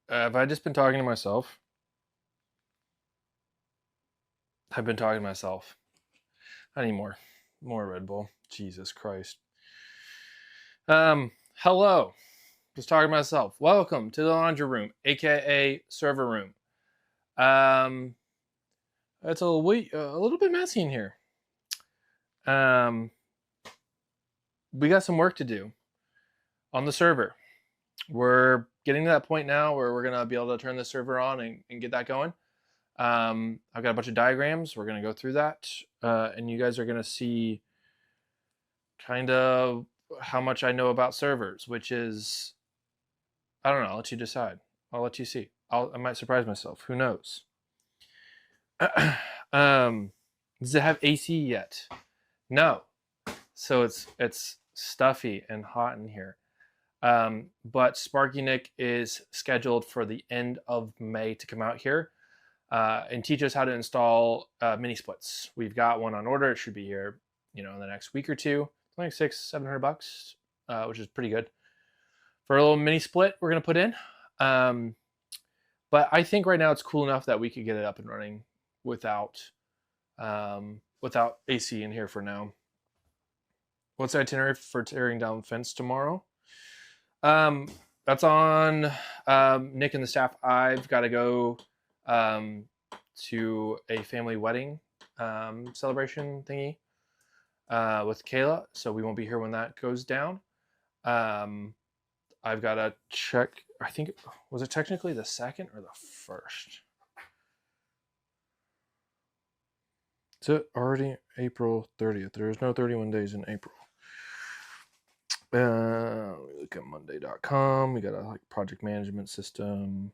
Have I just been talking to myself? I've been talking to myself. I need more Red Bull. Jesus Christ. Hello. Just talking to myself. Welcome to the laundry room, aka server room. It's a little bit messy in here. We got some work to do on the server. We're getting to that point now where we're gonna be able to turn the server on and get that going. I've got a bunch of diagrams. We're gonna go through that, and you guys are gonna see kind of how much I know about servers, which is, I don't know. I'll let you decide. I'll let you see. I might surprise myself. Who knows? Does it have AC yet? No. So it's stuffy and hot in here. But Sparky Nick is scheduled for the end of May to come out here and teach us how to install mini splits. We've got one on order. It should be here, in the next week or two. It's like $600-700, which is pretty good for a little mini split we're gonna put in. But I think right now it's cool enough that we could get it up and running without AC in here for now. What's the itinerary for tearing down the fence tomorrow? That's on Nick and the staff. I've got to go to a family wedding celebration thingy with Kayla, so we won't be here when that goes down. I've got to check. I think, was it technically the 2nd or the 1st? Is it already April 30th? There's no 31 days in April. Look at monday.com. We got a project management system.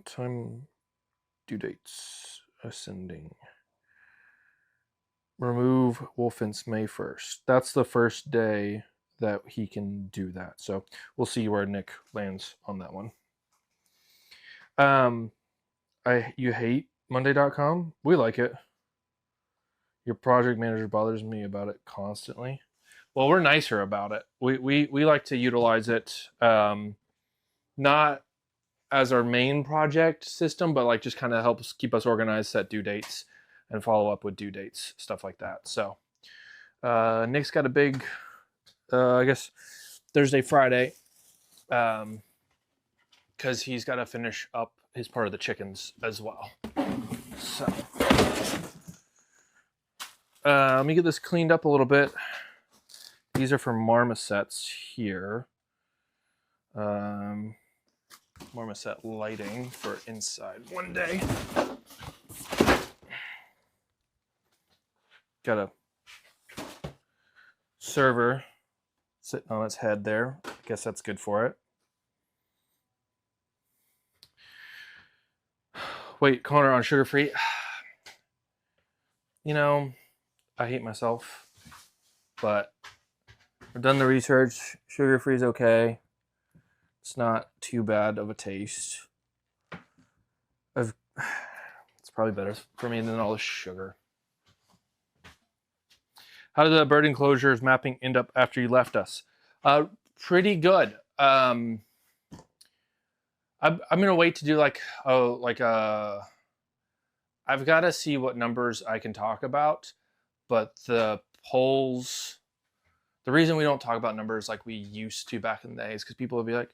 Time, due dates, ascending. Remove Wolfen's May 1st. That's the first day that he can do that. So we'll see where Nick lands on that one. You hate monday.com? We like it. Your project manager bothers me about it constantly. Well, we're nicer about it. We like to utilize it, not as our main project system, but just kind of helps keep us organized, set due dates, and follow up with due dates, stuff like that. So Nick's got a big, I guess, Thursday, Friday, because he's got to finish up his part of the chickens as well. So let me get this cleaned up a little bit. These are for marmosets here. Marmoset lighting for inside one day. Got a server sitting on its head there. I guess that's good for it. Wait, Connor, on sugar-free? I hate myself, but I've done the research. Sugar-free is okay. It's not too bad of a taste. It's probably better for me than all the sugar. How did the bird enclosures mapping end up after you left us? Pretty good. I'm gonna wait to do I've got to see what numbers I can talk about, but the polls, the reason we don't talk about numbers like we used to back in the day is because people would be like,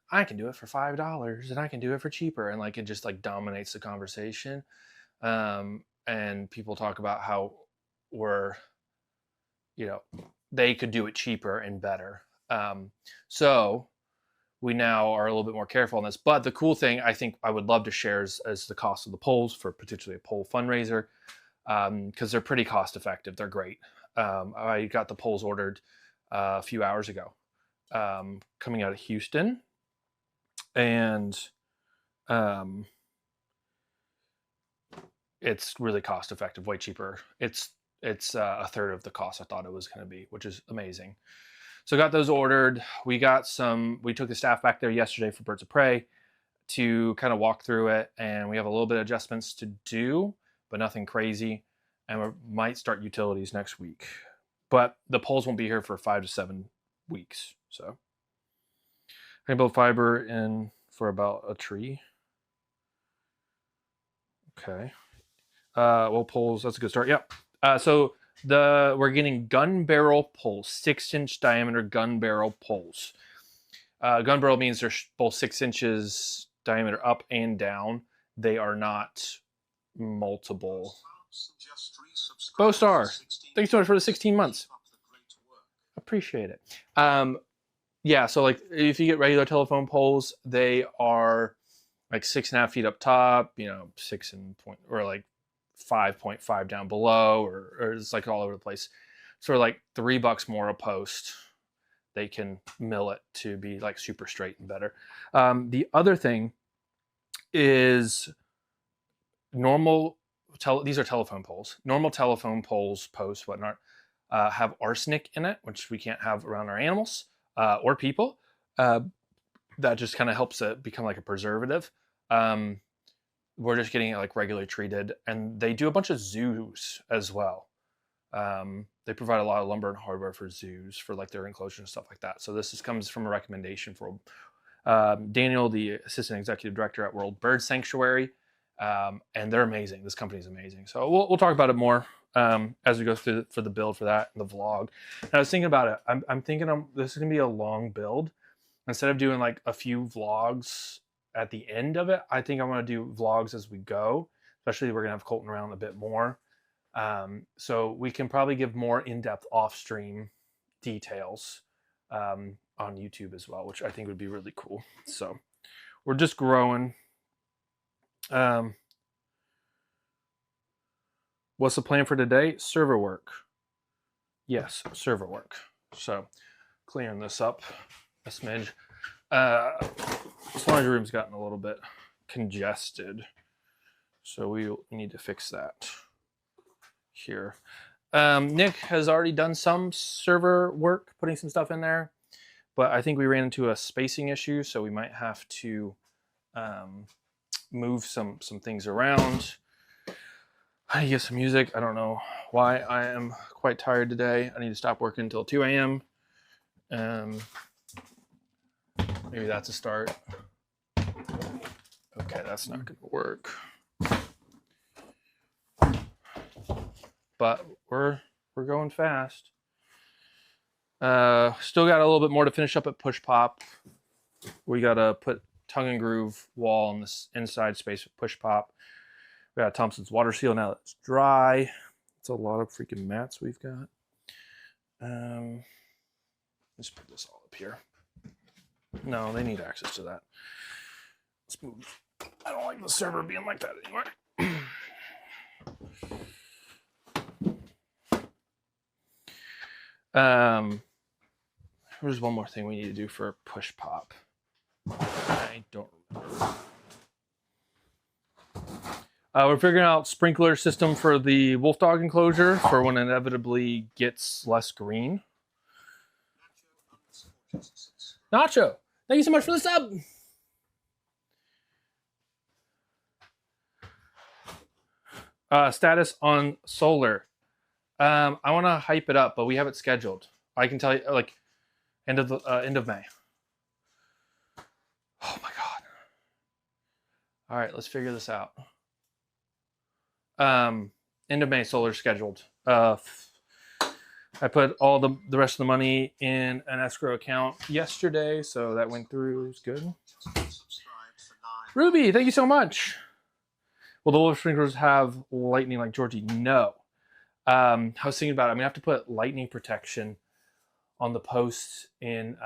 I can do it for $5 and I can do it for cheaper, and it just dominates the conversation. And people talk about how they could do it cheaper and better. So we now are a little bit more careful on this. But the cool thing I think I would love to share is the cost of the polls for particularly a poll fundraiser, because they're pretty cost effective. They're great. I got the polls ordered a few hours ago, coming out of Houston, and it's really cost effective, way cheaper. It's a third of the cost I thought it was going to be, which is amazing. So got those ordered. We took the staff back there yesterday for Birds of Prey to kind of walk through it, and we have a little bit of adjustments to do, but nothing crazy. And we might start utilities next week, but the poles won't be here for 5 to 7 weeks. So I can build fiber in for about a tree. Okay. Well, poles, that's a good start. Yep. So we're getting gun barrel poles, 6-inch diameter gun barrel poles. Gun barrel means they're both 6 inches diameter up and down. They are not multiple. Bostar, thanks so much for the 16 months. Appreciate it. Yeah, so like if you get regular telephone poles, they are like 6.5 feet up top, 6 and point, or like 5.5 down below, or it's like all over the place. So like $3 more a post. They can mill it to be like super straight and better. The other thing is normal. These are telephone poles. Normal telephone poles, posts, whatnot, have arsenic in it, which we can't have around our animals or people. That just kind of helps it become like a preservative. We're just getting it like regularly treated, and they do a bunch of zoos as well. They provide a lot of lumber and hardware for zoos for like their enclosure and stuff like that. So this comes from a recommendation from Daniel, the assistant executive director at World Bird Sanctuary, and they're amazing. This company is amazing. So we'll talk about it more as we go through for the build for that and the vlog. And I was thinking about it. I'm thinking this is gonna be a long build. Instead of doing like a few vlogs at the end of it, I think I want to do vlogs as we go. Especially we're gonna have Colton around a bit more. So we can probably give more in-depth off-stream details on YouTube as well, which I think would be really cool. So we're just growing. What's the plan for today? Server work. Yes, server work. So clearing this up a smidge. This laundry room's gotten a little bit congested, so we need to fix that here. Nick has already done some server work, putting some stuff in there, but I think we ran into a spacing issue, so we might have to move some things around. I need to get some music. I don't know why. I am quite tired today. I need to stop working until 2 a.m. Maybe that's a start. Okay, that's not going to work. But we're going fast. Still got a little bit more to finish up at Push Pop. We got to put tongue and groove wall in this inside space with Push Pop. We got Thompson's water seal now that it's dry. It's a lot of freaking mats we've got. Let's put this all up here. No, they need access to that. Let's move. I don't like the server being like that anymore. There's one more thing we need to do for Push Pop. I don't remember. We're figuring out sprinkler system for the wolf dog enclosure for when it inevitably gets less green. Nacho, thank you so much for the sub. Status on solar. I want to hype it up, but we have it scheduled. I can tell you, like, end of May. Oh my god! All right, let's figure this out. End of May, solar scheduled. I put all the rest of the money in an escrow account yesterday, so that went through. It was good. Ruby, thank you so much. Will the wolf sprinklers have lightning like Georgie? No. I was thinking about it. I'm gonna have to put lightning protection on the posts in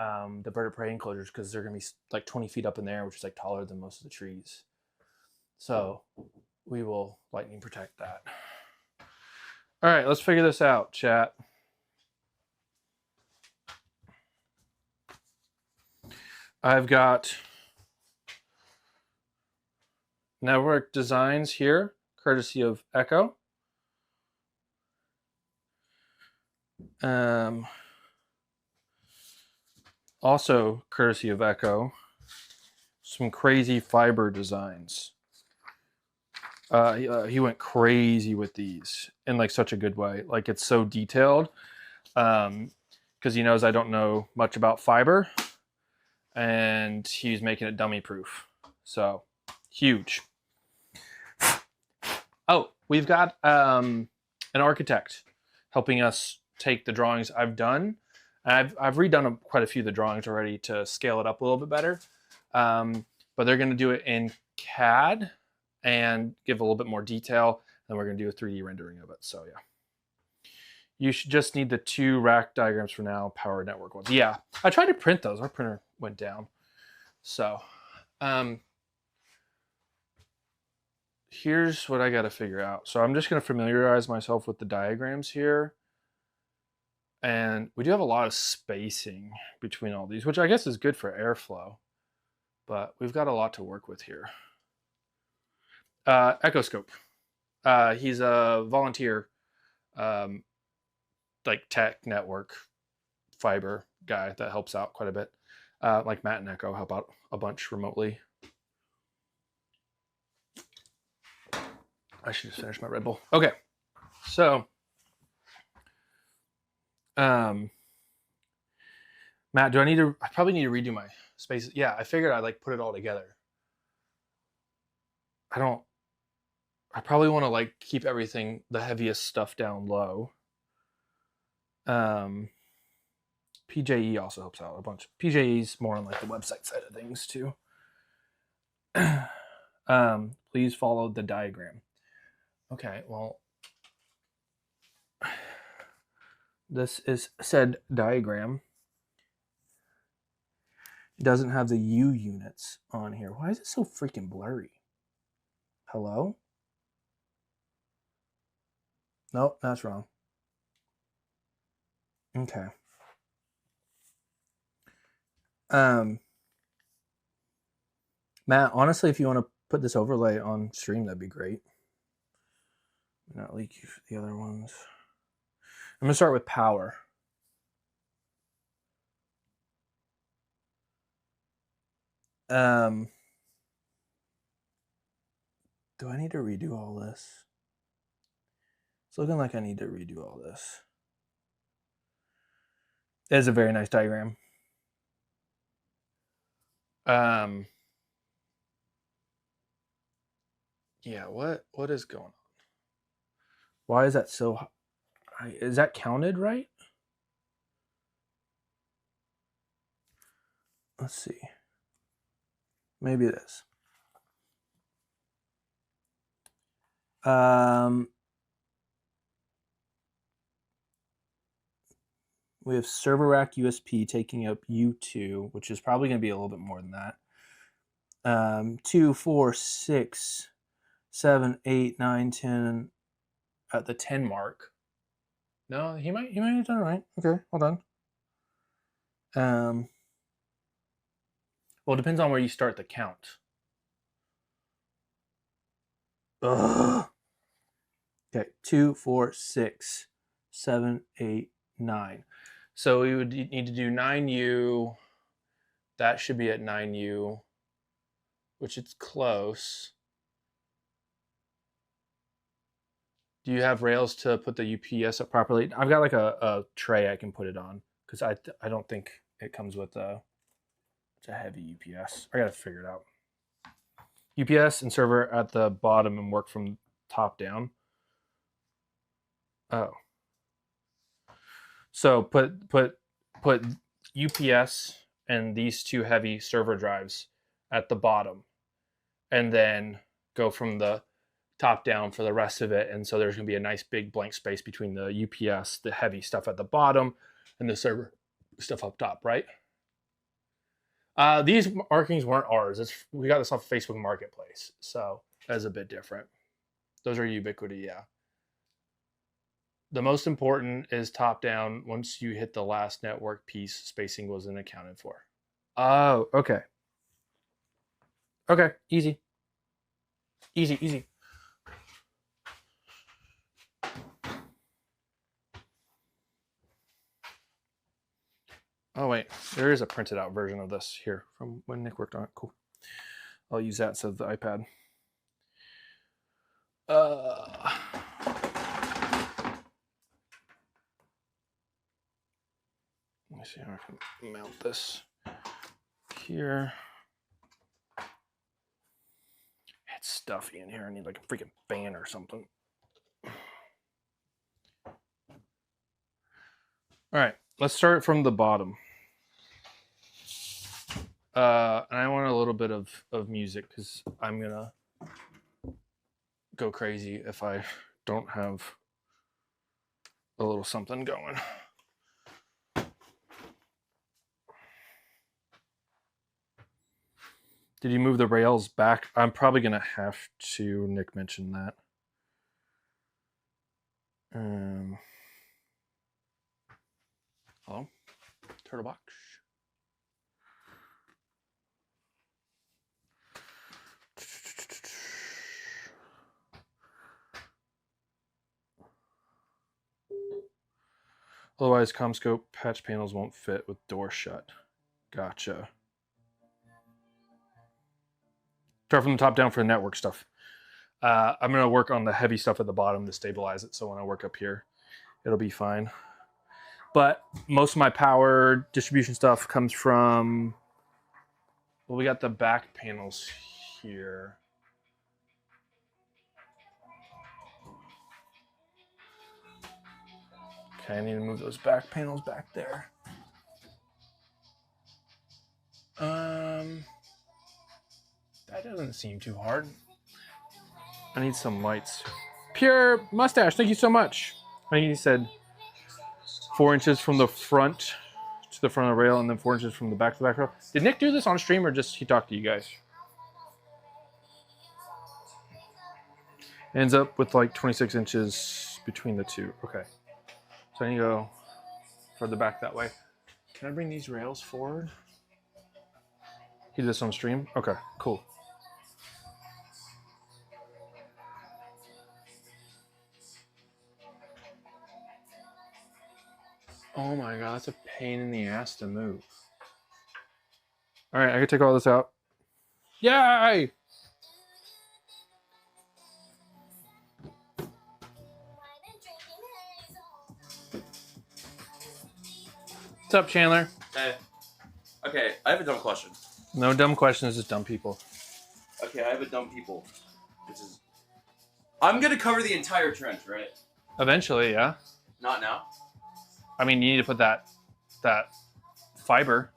the bird of prey enclosures because they're gonna be like 20 feet up in the air, which is like taller than most of the trees. So we will lightning protect that. All right, let's figure this out, chat. I've got network designs here, courtesy of Echo. Also courtesy of Echo, some crazy fiber designs. He went crazy with these in like such a good way. Like it's so detailed because he knows I don't know much about fiber, and he's making it dummy proof. So huge. Oh, we've got an architect helping us take the drawings I've done. I've redone quite a few of the drawings already to scale it up a little bit better. But they're going to do it in CAD and give a little bit more detail. And we're going to do a 3D rendering of it. So yeah. You should just need the 2 rack diagrams for now, power network ones. Yeah, I tried to print those. Our printer went down. So here's what I got to figure out. So I'm just going to familiarize myself with the diagrams here. And we do have a lot of spacing between all these, which I guess is good for airflow. But we've got a lot to work with here. Echoscope. He's a volunteer, like tech network fiber guy that helps out quite a bit. Like Matt and Echo help out a bunch remotely. I should just finish my Red Bull. Okay, so Matt, do I need to? I probably need to redo my spaces. Yeah, I figured I'd like put it all together. I probably want to like keep everything, the heaviest stuff down low. PJE also helps out a bunch. PJE's more on like the website side of things too. Please follow the diagram. Okay, well, this is said diagram. It doesn't have the U units on here. Why is it so freaking blurry? Hello? Nope, that's wrong. Okay. Matt, honestly, if you want to put this overlay on stream, that'd be great. Not leak you for the other ones. I'm gonna start with power. Do I need to redo all this? It's looking like I need to redo all this. It is a very nice diagram. Yeah, what is going on? Why is that so high? Is that counted right? Let's see. Maybe it is. We have server rack USP taking up U2, which is probably going to be a little bit more than that. 2, 4, 6, 7, 8, 9, 10 at the 10 mark. No, he might have done it right. Okay, hold on. Well, it depends on where you start the count. Ugh. Okay, 2, 4, 6, 7, 8, 9. So we would need to do 9U. That should be at 9U, which it's close. Do you have rails to put the UPS up properly? I've got like a tray I can put it on because I don't think it comes with it's a heavy UPS. I gotta figure it out. UPS and server at the bottom and work from top down. Oh. So put UPS and these 2 heavy server drives at the bottom, and then go from the top down for the rest of it. And so there's going to be a nice big blank space between the UPS, the heavy stuff at the bottom, and the server stuff up top, right? These markings weren't ours. We got this off Facebook Marketplace, so that's a bit different. Those are Ubiquity, yeah. The most important is top down. Once you hit the last network piece, spacing wasn't accounted for. Oh, okay. Okay, easy. Easy. Oh wait, there is a printed out version of this here from when Nick worked on it. Cool. I'll use that instead of the iPad. Let me see how I can mount this here. It's stuffy in here. I need like a freaking fan or something. All right, let's start from the bottom. And I want a little bit of music because I'm gonna go crazy if I don't have a little something going. Did you move the rails back? I'm probably gonna have to. Nick mentioned that. Hello, Turtle Box. Otherwise, CommScope patch panels won't fit with door shut. Gotcha. Start from the top down for the network stuff. I'm going to work on the heavy stuff at the bottom to stabilize it, so when I work up here, it'll be fine. But most of my power distribution stuff comes from... Well, we got the back panels here. Okay, I need to move those back panels back there. That doesn't seem too hard. I need some lights. Pure Mustache, thank you so much. I think he said 4 inches from the front to the front of the rail and then 4 inches from the back to the back rail. Did Nick do this on stream or just he talked to you guys? Ends up with like 26 inches between the two. Okay. So I need to go further back that way. Can I bring these rails forward? He did this on stream? Okay, cool. Oh my god, that's a pain in the ass to move. All right, I can take all this out. Yay! What's up, Chandler? Hey. Okay, I have a dumb question. No dumb questions, just dumb people. Okay, I have a dumb people. Which is... I'm gonna cover the entire trench, right? Eventually, yeah. Not now? I mean, you need to put that fiber.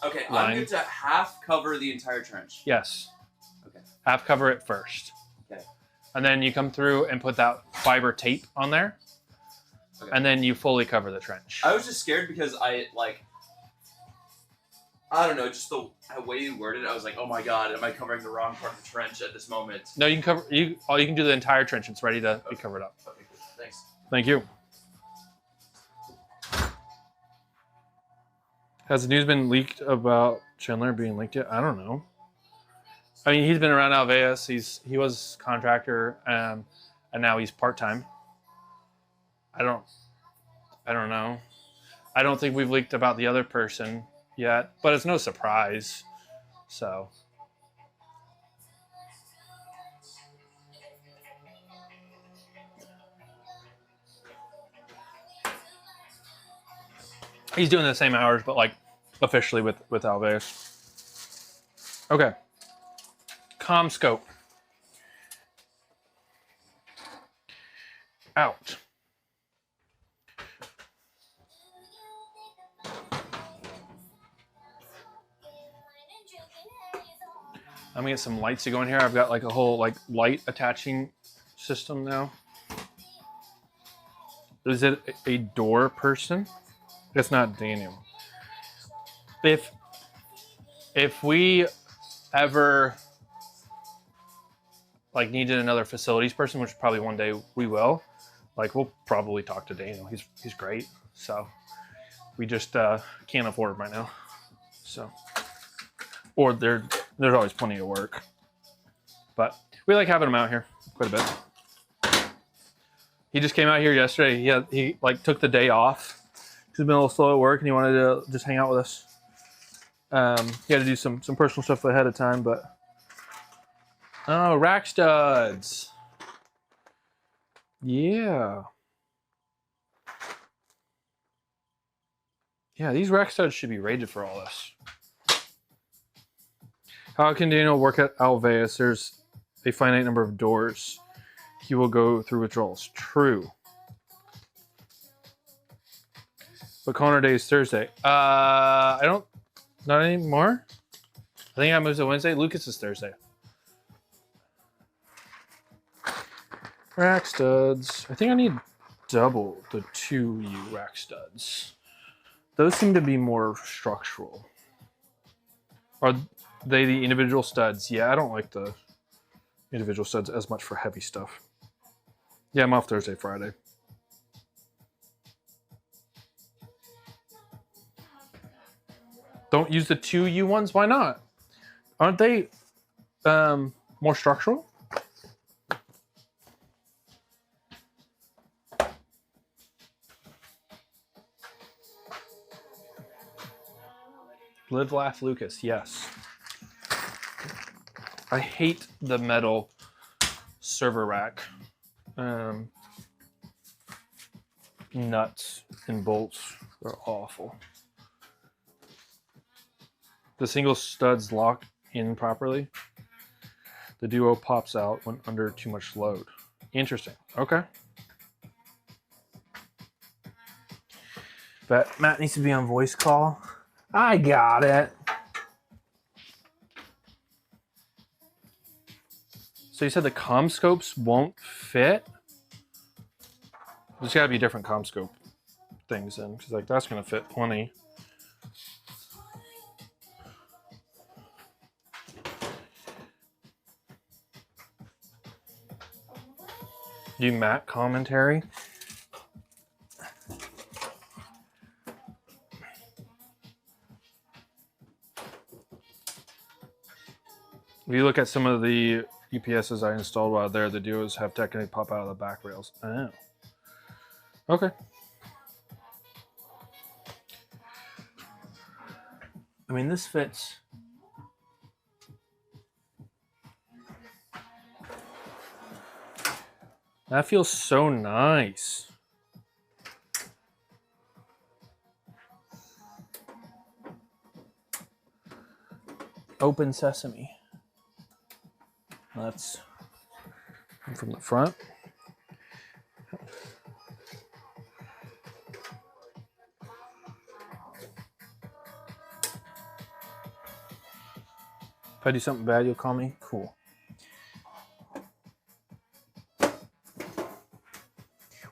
Okay, line. I'm going to half cover the entire trench. Yes. Okay. Half cover it first. Okay. And then you come through and put that fiber tape on there. Okay. And then you fully cover the trench. I was just scared because I don't know, just the way you worded it, I was like, oh my god, am I covering the wrong part of the trench at this moment? No, you can cover, you can do the entire trench. It's ready to be covered up. Okay, good. Thanks. Thank you. Has the news been leaked about Chandler being leaked yet? I don't know. I mean, he's been around Alveus. He was contractor, and now he's part-time. I don't know. I don't think we've leaked about the other person yet, but it's no surprise. So. He's doing the same hours, but like officially with Alveus. Okay. CommScope. Out. I'm gonna get some lights to go in here. I've got like a whole like light attaching system now. Is it a door person? It's not Daniel. If we ever like needed another facilities person, which probably one day we will, like we'll probably talk to Daniel. He's great. So we just can't afford him right now. So or there's always plenty of work. But we like having him out here quite a bit. He just came out here yesterday. He like took the day off. He's been a little slow at work and he wanted to just hang out with us. He had to do some personal stuff ahead of time, but oh, rack studs. Yeah. Yeah, these rack studs should be rated for all this. How can Daniel work at Alveus? There's a finite number of doors. He will go through withdrawals. True. But Connor Day is Thursday. I don't, not anymore. I think I moved to Wednesday. Lucas is Thursday. Rack studs. I think I need double the 2U rack studs. Those seem to be more structural. Are they the individual studs? Yeah, I don't like the individual studs as much for heavy stuff. Yeah, I'm off Thursday, Friday. Don't use the 2U ones? Why not? Aren't they more structural? Live, laugh, Lucas. Yes. I hate the metal server rack. Nuts and bolts are awful. The single studs lock in properly. The duo pops out when under too much load. Interesting. Okay. But Matt needs to be on voice call. I got it. So you said the CommScopes won't fit? There's got to be different CommScope things in, because like that's going to fit plenty. Do Matt commentary? If you look at some of the UPSs I installed while there, the duos have technically pop out of the back rails. Oh. Okay. I mean, this fits. That feels so nice. Open sesame. That's from the front. If I do something bad, you'll call me? Cool.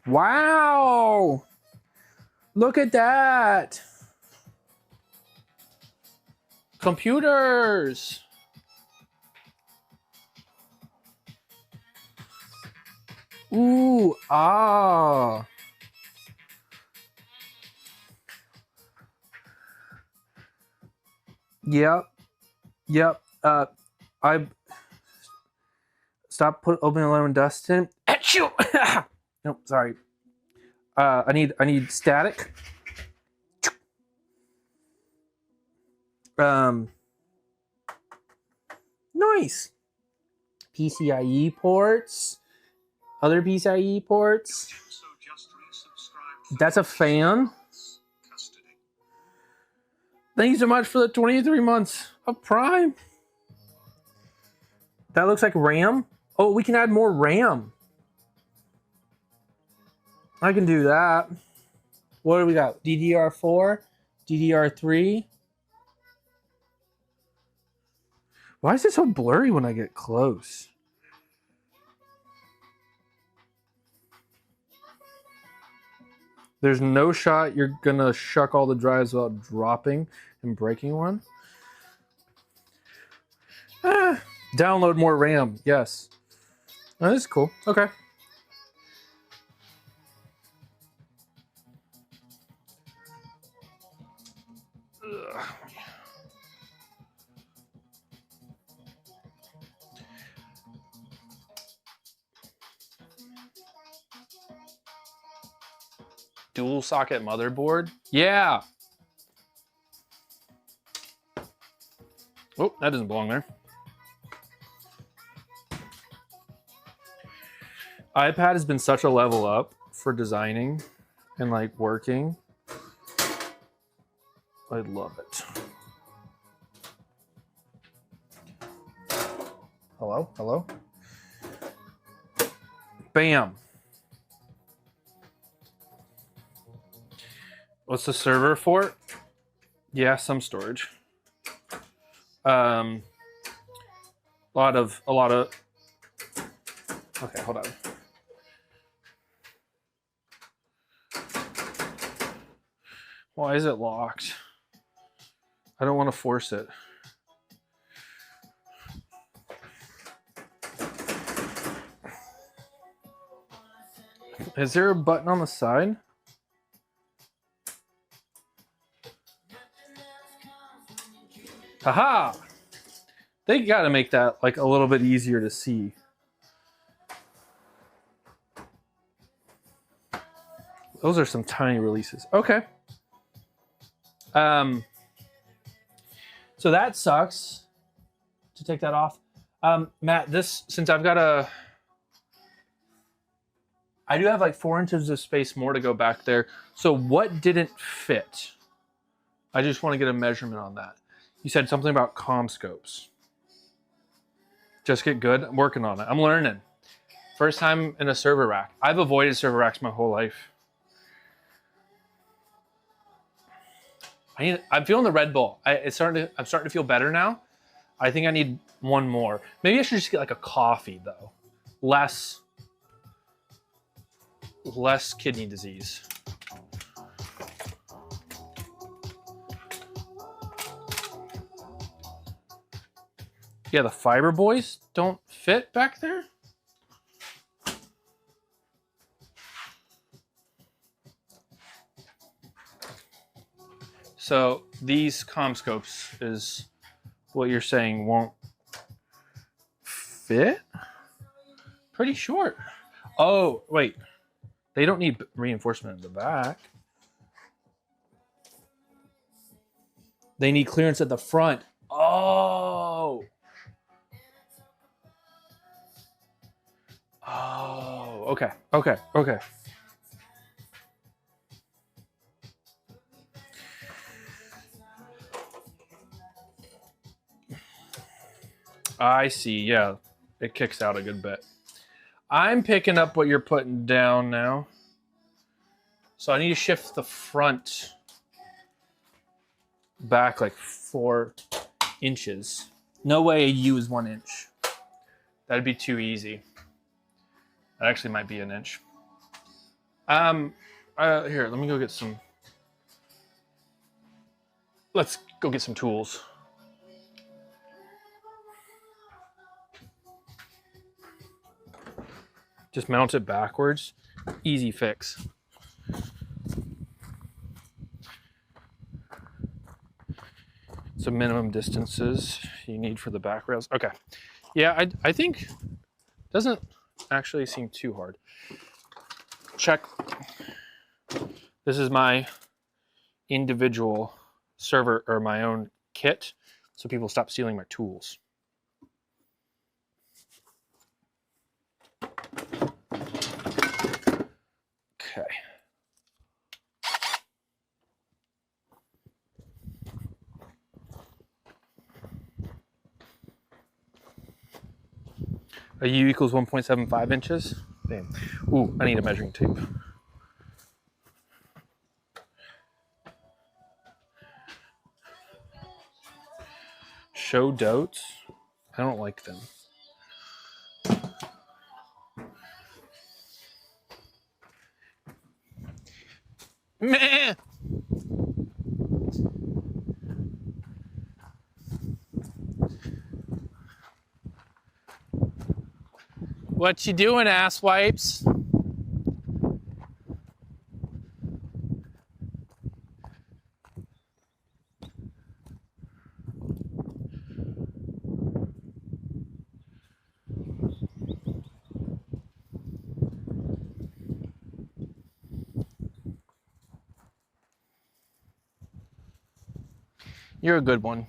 Wow! Look at that! Computers! Ooh, ah. Yep. I stop opening alarm and dust in. Achoo! Nope, sorry. I need static. Nice. PCIe ports. Other PCIe ports. That's a fan. Thank you so much for the 23 months of Prime. That looks like RAM. Oh, we can add more RAM. I can do that. What do we got? DDR4, DDR3. Why is it so blurry when I get close? There's no shot you're gonna shuck all the drives without dropping and breaking one. Download more RAM. Yes. Oh, this is cool. Okay. Dual socket motherboard? Yeah. Oh, that doesn't belong there. iPad has been such a level up for designing and like working. I love it. Hello? Hello? Bam. What's the server for? Yeah, some storage. A lot of. Okay, hold on. Why is it locked? I don't want to force it. Is there a button on the side? Haha! They gotta make that like a little bit easier to see. Those are some tiny releases. Okay. So that sucks to take that off. Matt, since I do have like 4 inches of space more to go back there. So what didn't fit? I just want to get a measurement on that. You said something about comm scopes. Just get good. I'm working on it. I'm learning. First time in a server rack. I've avoided server racks my whole life. I'm feeling the Red Bull. I'm starting to feel better now. I think I need one more. Maybe I should just get like a coffee though. Less kidney disease. Yeah, the fiber boys don't fit back there. So these comm scopes is what you're saying won't fit? Pretty short. Oh, wait. They don't need reinforcement in the back. They need clearance at the front. Oh. Oh, okay. Okay. Okay. I see. Yeah, it kicks out a good bit. I'm picking up what you're putting down now. So I need to shift the front back like 4 inches. No way a U is 1 inch. That'd be too easy. That actually might be an inch. Here, let me go get some. Let's go get some tools. Just mount it backwards. Easy fix. So minimum distances you need for the back rails. Okay. Yeah, I think doesn't actually seem too hard. Check. This is my individual server or my own kit, so people stop stealing my tools. Okay. A U equals 1.75 inches. Damn. Ooh, I need a measuring tape. Show dots. I don't like them. Meh. What you doing, ass wipes? You're a good one.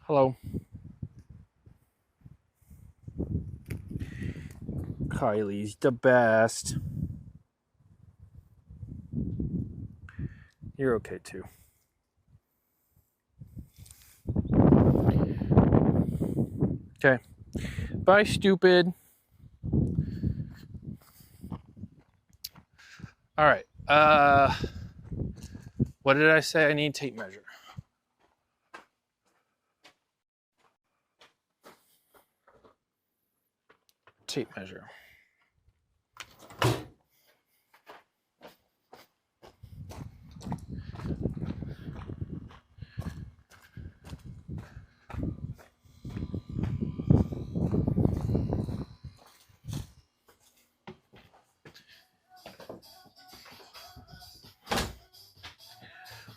Hello. Kylie's the best. You're okay too. Okay. Bye, stupid. All right. What did I say? I need tape measure. Tape measure.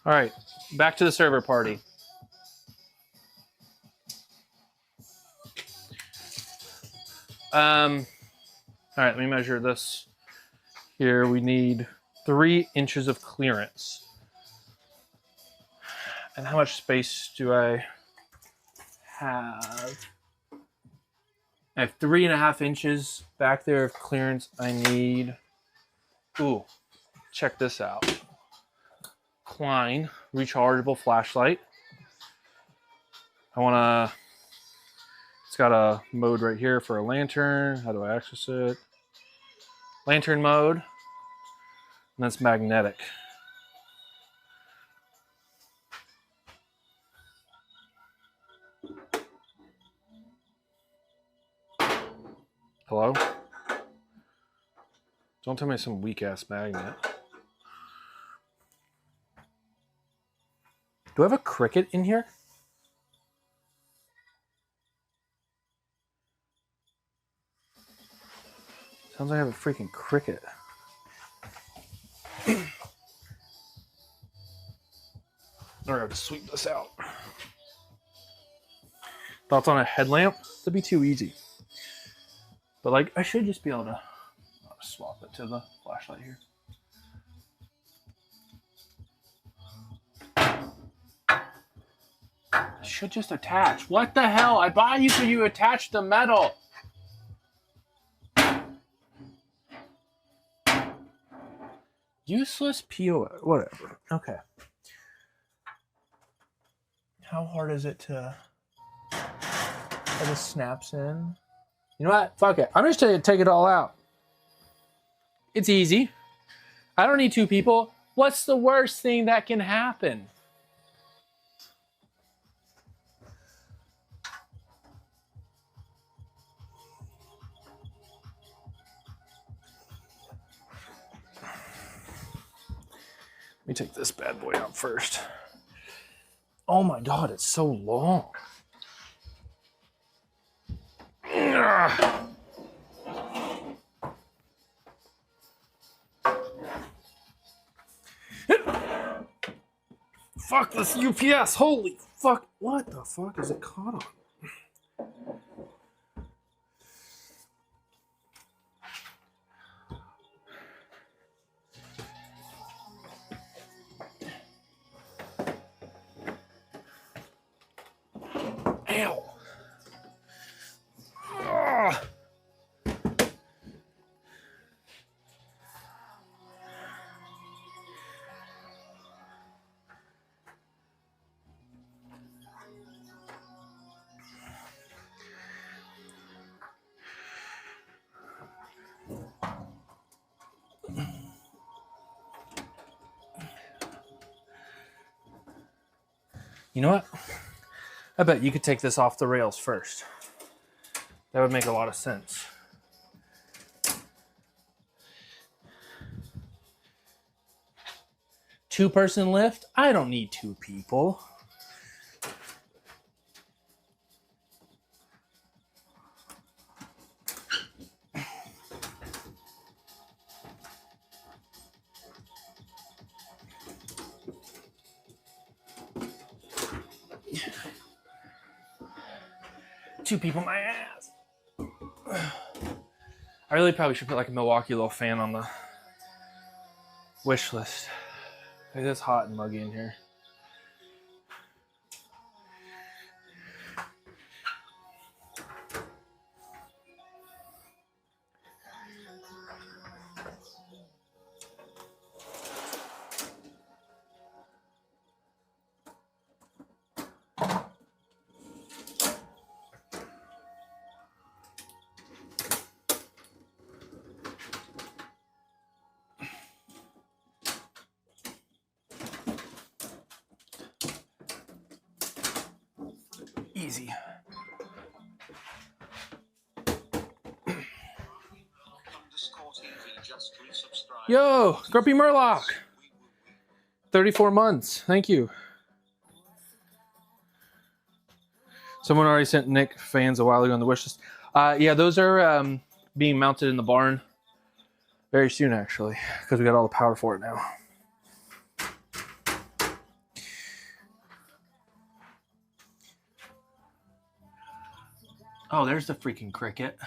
All right, back to the server party. All right, let me measure this. Here we need 3 inches of clearance. And how much space do I have? I have 3.5 inches back there of clearance. I need, ooh, check this out. Klein rechargeable flashlight. It's got a mode right here for a lantern. How do I access it? Lantern mode. And that's magnetic. Hello? Don't tell me it's some weak ass magnet. Do I have a cricket in here? Sounds like I have a freaking cricket. All right, I have to sweep this out. Thoughts on a headlamp? That'd be too easy. But like, I should just be able to swap it to the flashlight here. I should just attach. What the hell? I bought you so you attach the metal. Useless POS. Whatever. Okay. How hard is it to... It just snaps in. You know what? Fuck it. I'm just going to take it all out. It's easy. I don't need 2 people. What's the worst thing that can happen? Let me take this bad boy out first. Oh my God, it's so long. Fuck this UPS, holy fuck. What the fuck is it caught on? Ow. Ugh. You know what? I bet you could take this off the rails first. That would make a lot of sense. Two-person lift? I don't need 2 people. Two people my ass. I really probably should put like a Milwaukee little fan on the wish list. It is hot and muggy in here. easy. Yo, Grumpy Murloc. 34 months. Thank you. Someone already sent Nick fans a while ago on the wish list. Yeah, those are being mounted in the barn very soon, actually, because we got all the power for it now. Oh, there's the freaking cricket.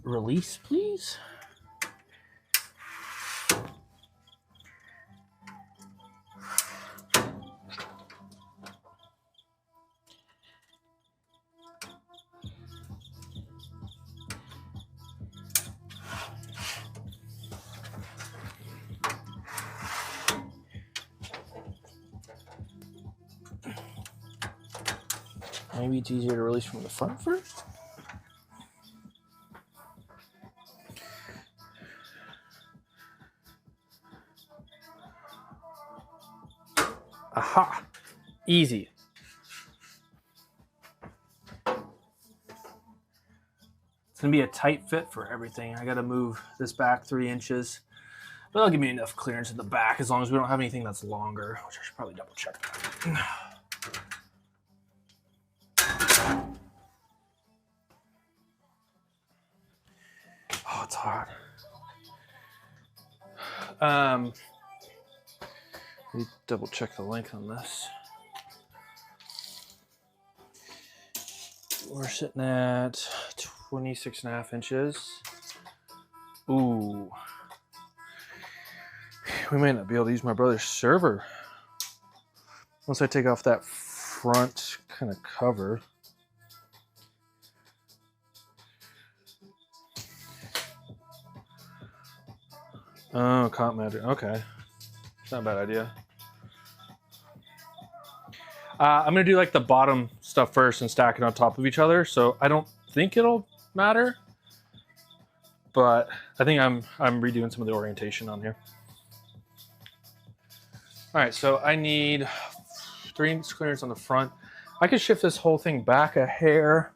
Release, please. Maybe it's easier to release from the front first. Aha! Easy. It's gonna be a tight fit for everything. I gotta move this back 3 inches, but that'll give me enough clearance in the back as long as we don't have anything that's longer, which I should probably double check that. Oh, it's hot. Let me double check the length on this. We're sitting at 26.5 inches. Ooh. We may not be able to use my brother's server once I take off that front kind of cover. Oh, comp magic. Okay. It's not a bad idea. I'm going to do like the bottom stuff first and stack it on top of each other. So I don't think it'll matter. But I think I'm redoing some of the orientation on here. All right, so I need 3 inch clearance on the front. I could shift this whole thing back a hair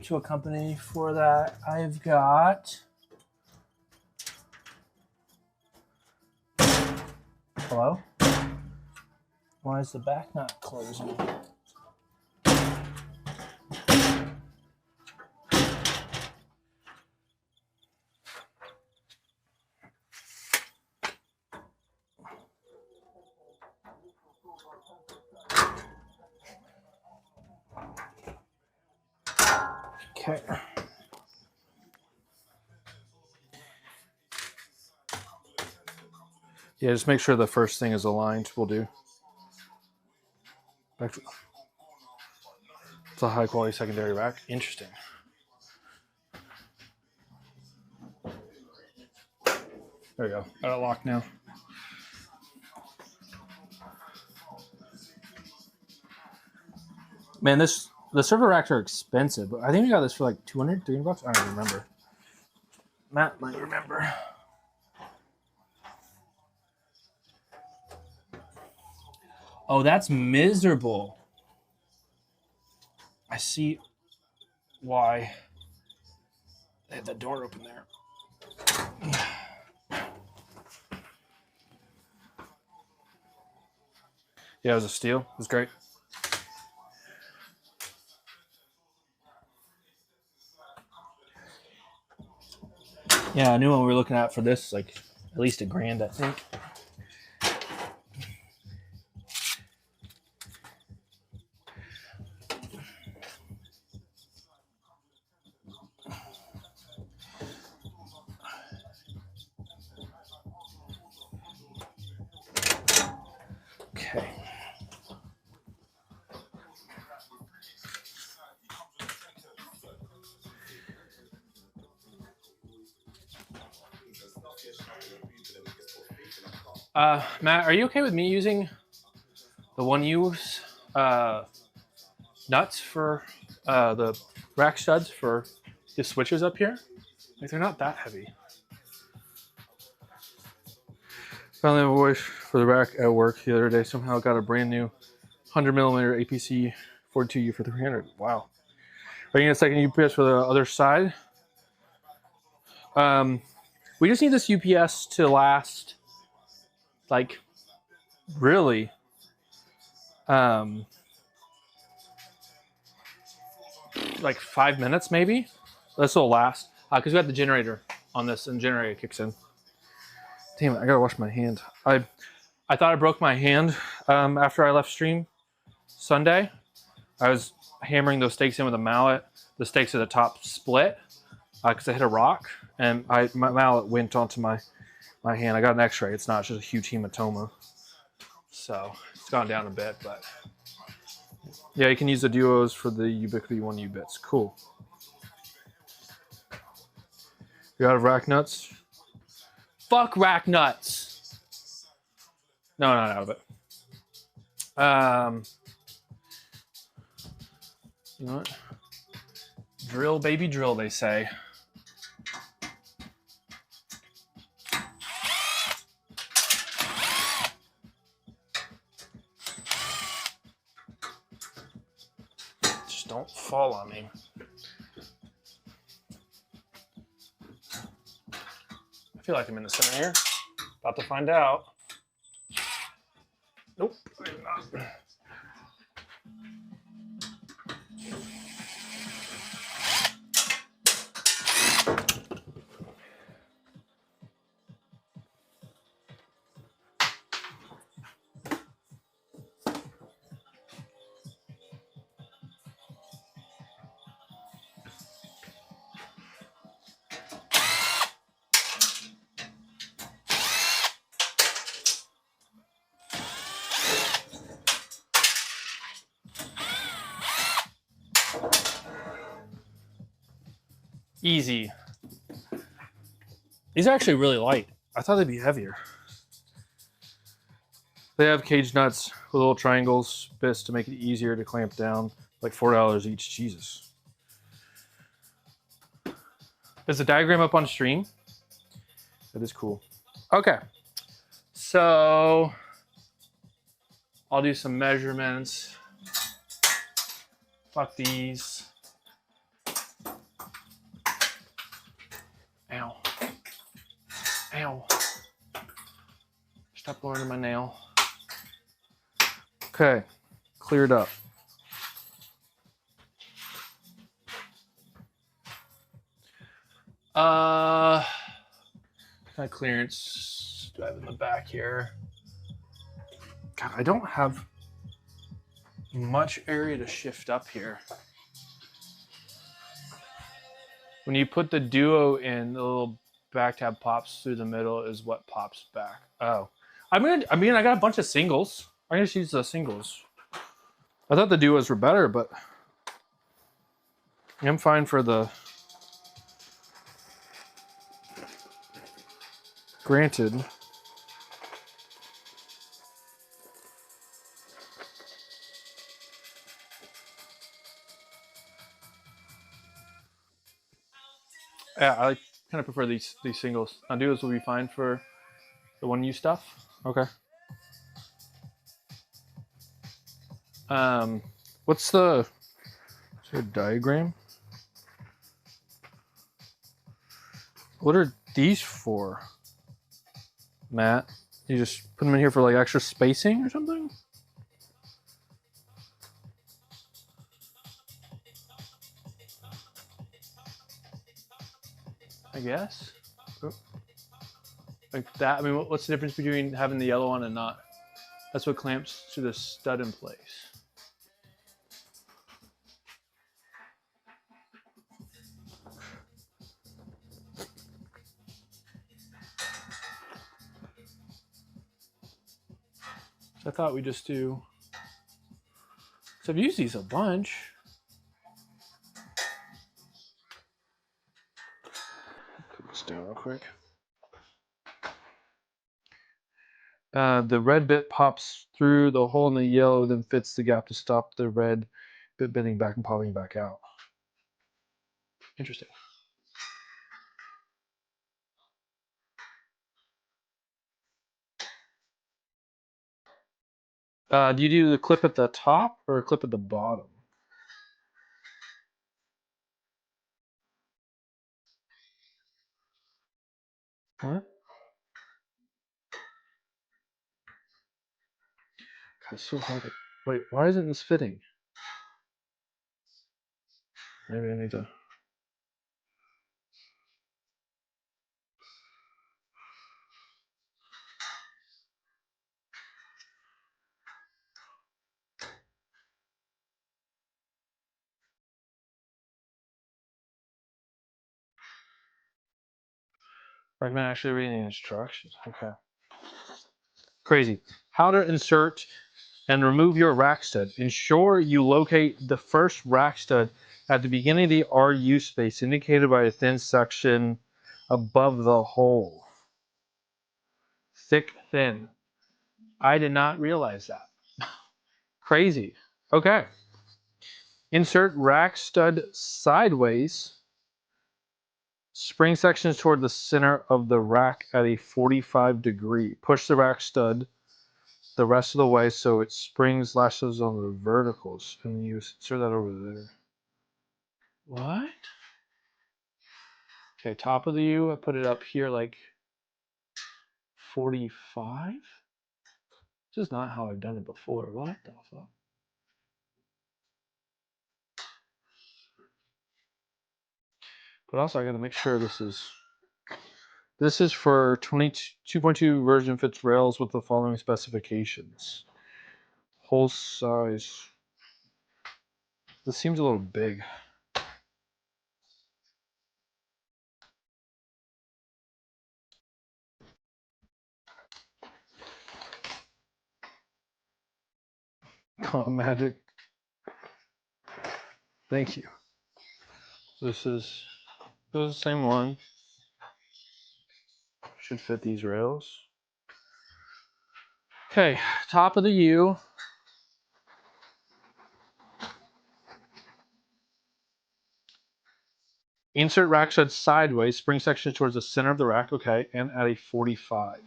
to accompany for that. I've got... Hello? Why is the back not closing? Okay. Yeah, just make sure the first thing is aligned. We'll do. It's a high quality secondary rack. Interesting. There we go. Got it locked now. Man, the server racks are expensive. I think we got this for like 200, 300 bucks. I don't even remember. Matt might remember. Oh, that's miserable. I see why they had the door open there. Yeah, it was a steal. It was great. Yeah, a new one we were looking at for this, like at least $1,000, I think. Okay. Matt, are you okay with me using the one use nuts for the rack studs for the switches up here. Like they're not that heavy. Finally have a voice for the rack at work the other day. Somehow got a brand new 100mm APC 42U for 300. Wow. Are you gonna get a second UPS for the other side? We just need this UPS to last, like, really, like 5 minutes maybe. This will last because we have the generator on this, and the generator kicks in. Damn it! I gotta wash my hand. I thought I broke my hand after I left stream Sunday. I was hammering those stakes in with a mallet. The stakes at the top split because I hit a rock, and my mallet went onto my hand. I got an X-ray. It's not just a huge hematoma, so it's gone down a bit. But yeah, you can use the duos for the Ubiquity 1U bits. Cool. You're out of rack nuts? Fuck rack nuts. No, not out of it. You know what? Drill, baby, drill, they say. Just don't fall on me. I feel like I'm in the center here. About to find out. Nope, I'm not. Easy. These are actually really light. I thought they'd be heavier. They have cage nuts with little triangles, bits to make it easier to clamp down. Like $4 each. Jesus. Is the diagram up on stream? That is cool. Okay. So I'll do some measurements. Fuck these. Ow. Ow. Stop going into my nail. Okay. Cleared up. What kind of clearance do I have in the back here? God, I don't have much area to shift up here. When you put the duo in, the little back tab pops through the middle is what pops back. Oh, I mean, I got a bunch of singles. I'm gonna just use the singles. I thought the duos were better, but I'm fine for the. Granted. Yeah, I kind of prefer these singles. Now duos will be fine for the 1U stuff. Okay. What's the is there a diagram? What are these for, Matt? You just put them in here for like extra spacing or something? I guess. Like that. I mean, what's the difference between having the yellow on and not? That's what clamps to the stud in place. So I thought we just do. So I've used these a bunch. Put this down real quick. The red bit pops through the hole in the yellow, then fits the gap to stop the red bit bending back and popping back out. Interesting. Do you do the clip at the top or a clip at the bottom? What? God, it's so hard. Wait, why isn't this fitting? Maybe I need to. Recommend actually reading the instructions. Okay. Crazy. How to insert and remove your rack stud. Ensure you locate the first rack stud at the beginning of the RU space indicated by a thin section above the hole. Thick, thin. I did not realize that. Crazy. Okay. Insert rack stud sideways. Spring sections toward the center of the rack at a 45 degree. Push the rack stud the rest of the way so it springs lashes on the verticals. And you insert that over there. What? Okay, top of the U, I put it up here like 45? This is not how I've done it before. What the fuck? But also I gotta make sure this is for 22.2 version fits rails with the following specifications. Hole size. This seems a little big. Oh, magic. Thank you. This is the same one. Should fit these rails. Okay, top of the U. Insert rack stud sideways, spring section towards the center of the rack, okay, and at a 45.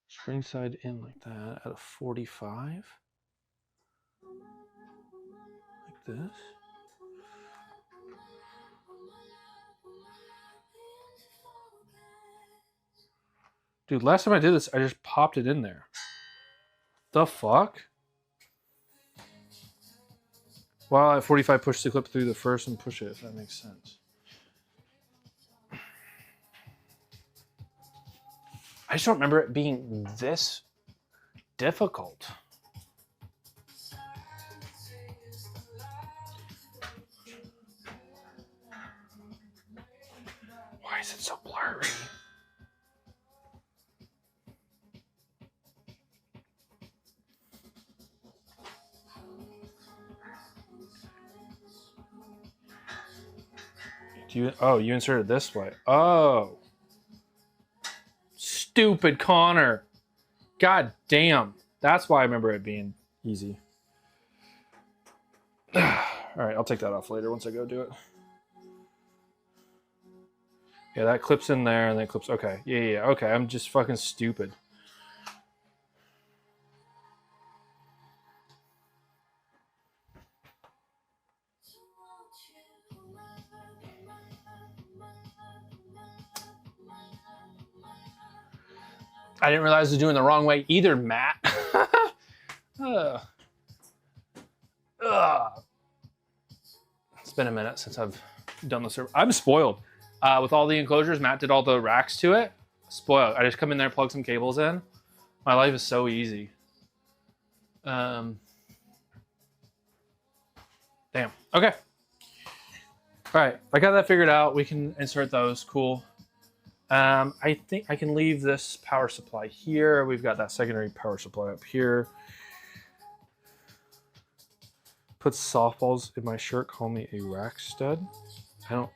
Spring side in like that at a 45. Like this. Dude, last time I did this, I just popped it in there. The fuck? Well, at 45, push the clip through the first and push it, if that makes sense. I just don't remember it being this difficult. Why is it so blurry? You inserted this way. Oh. Stupid Connor. God damn. That's why I remember it being easy. All right, I'll take that off later once I go do it. Yeah, that clips in there and then clips. Okay. Yeah. Okay, I'm just fucking stupid. I didn't realize I was doing the wrong way either, Matt. It's been a minute since I've done this. I'm spoiled. With all the enclosures, Matt did all the racks to it. Spoiled. I just come in there, plug some cables in. My life is so easy. Damn. Okay. All right. I got that figured out. We can insert those. Cool. I think I can leave this power supply here. We've got that secondary power supply up here. Put softballs in my shirt. Call me a rack stud. I don't.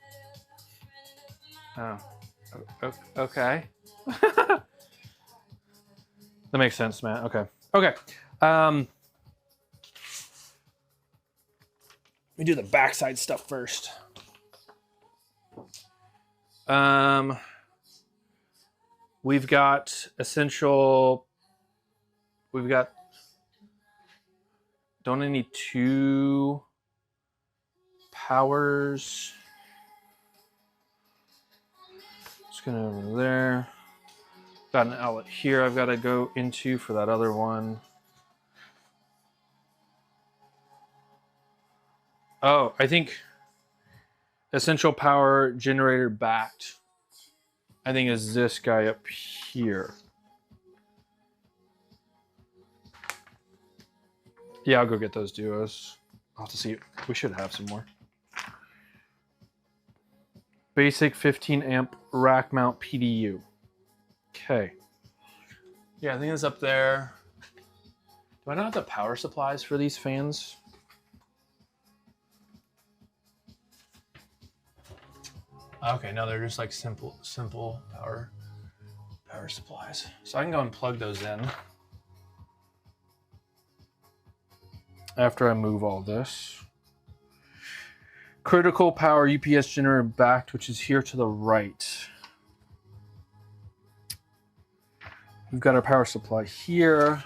Oh. Okay. That makes sense, Matt. Okay. Okay. Let me do the backside stuff first. We've got essential. We've got. Don't I need 2 powers? Just gonna over there. Got an outlet here I've got to go into for that other one. Oh, I think essential power generator backed. I think is this guy up here. Yeah, I'll go get those duos. I'll have to see. We should have some more. Basic 15 amp rack mount PDU. Okay. Yeah, I think it's up there. Do I not have the power supplies for these fans? Okay, no, they're just like simple power supplies. So I can go and plug those in. After I move all this. Critical power UPS generator backed, which is here to the right. We've got our power supply here.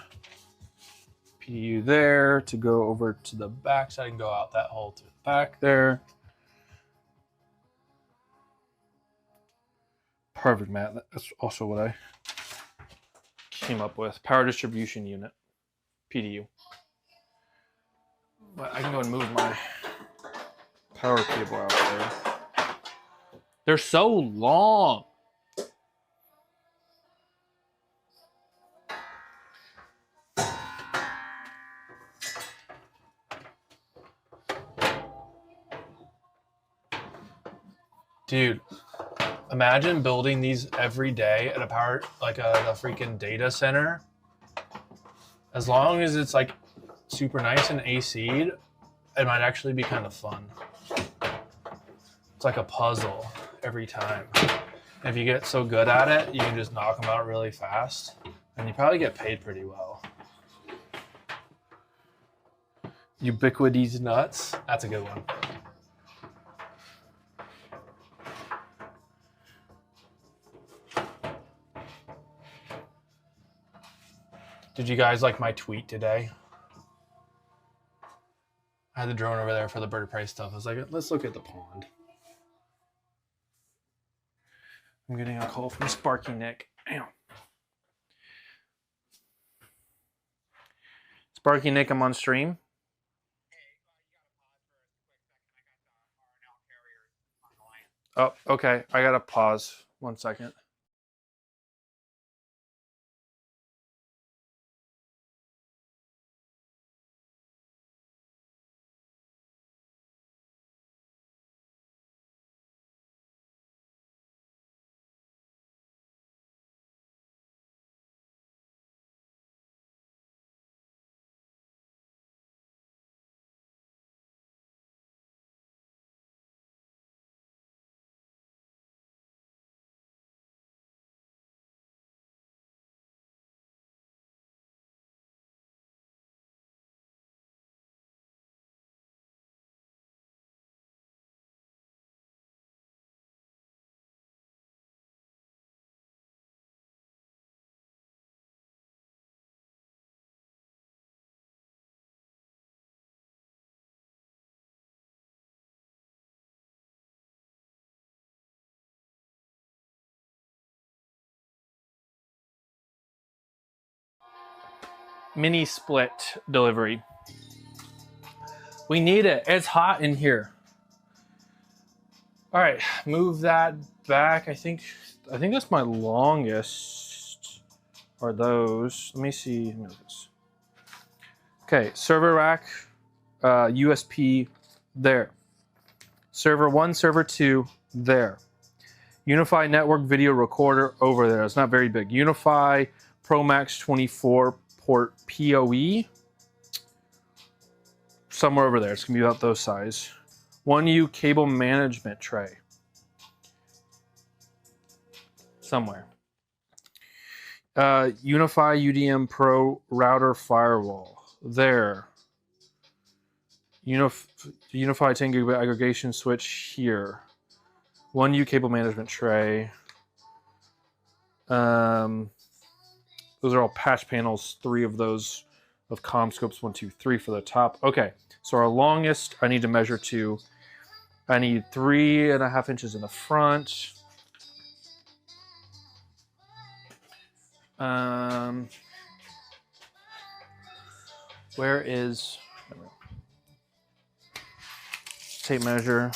PDU there to go over to the back side and go out that hole to the back there. Perfect, Matt. That's also what I came up with. Power distribution unit, PDU. But I can go and move my power cable out there. They're so long. Dude, imagine building these every day at a power, like a freaking data center. As long as it's like super nice and AC'd, it might actually be kind of fun. It's like a puzzle every time. And if you get so good at it, you can just knock them out really fast. And you probably get paid pretty well. Ubiquity's nuts. That's a good one. Did you guys like my tweet today? I had the drone over there for the bird of prey stuff. I was like, let's look at the pond. I'm getting a call from Sparky Nick. Ow. Sparky Nick, I'm on stream. Oh, okay. I gotta pause 1 second. Mini split delivery. We need it. It's hot in here. All right, move that back. I think that's my longest. Are those? Let me see. Okay, server rack, USP there. Server 1, server 2 there. Unify network video recorder over there. It's not very big. Unify Pro Max 24 port PoE. somewhere over there. It's gonna be about those size. 1U cable management tray. Somewhere. Unify UDM Pro router firewall. There. Unify 10 gigabit aggregation switch here. 1U cable management tray. Those are all patch panels. 3 of those of CommScopes. 1, 2, 3 for the top. Okay, so our longest I need to measure to. I need 3.5 inches in the front. Where is tape measure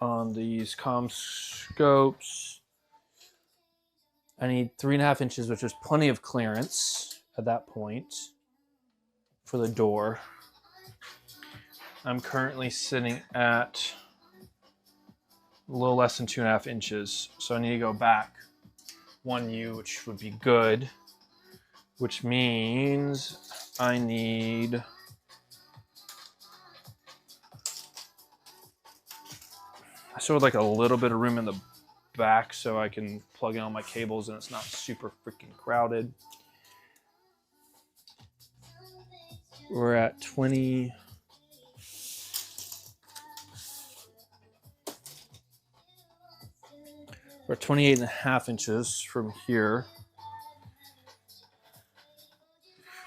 on these CommScopes? I need 3.5 inches, which is plenty of clearance at that point for the door. I'm currently sitting at a little less than 2.5 inches, so I need to go back 1U, which would be good, which means I need sort of like a little bit of room in the back so I can plug in all my cables and it's not super freaking crowded. We're at 20. We're 28.5 inches from here.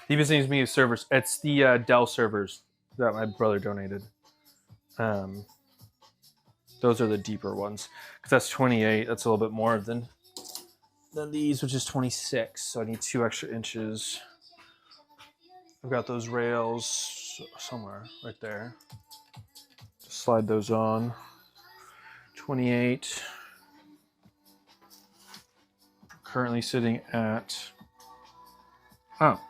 These things me servers. It's the Dell servers that my brother donated. Those are the deeper ones because that's 28. That's a little bit more than these, which is 26. So I need 2 extra inches. I've got those rails somewhere right there. Just slide those on. 28. Currently sitting at that's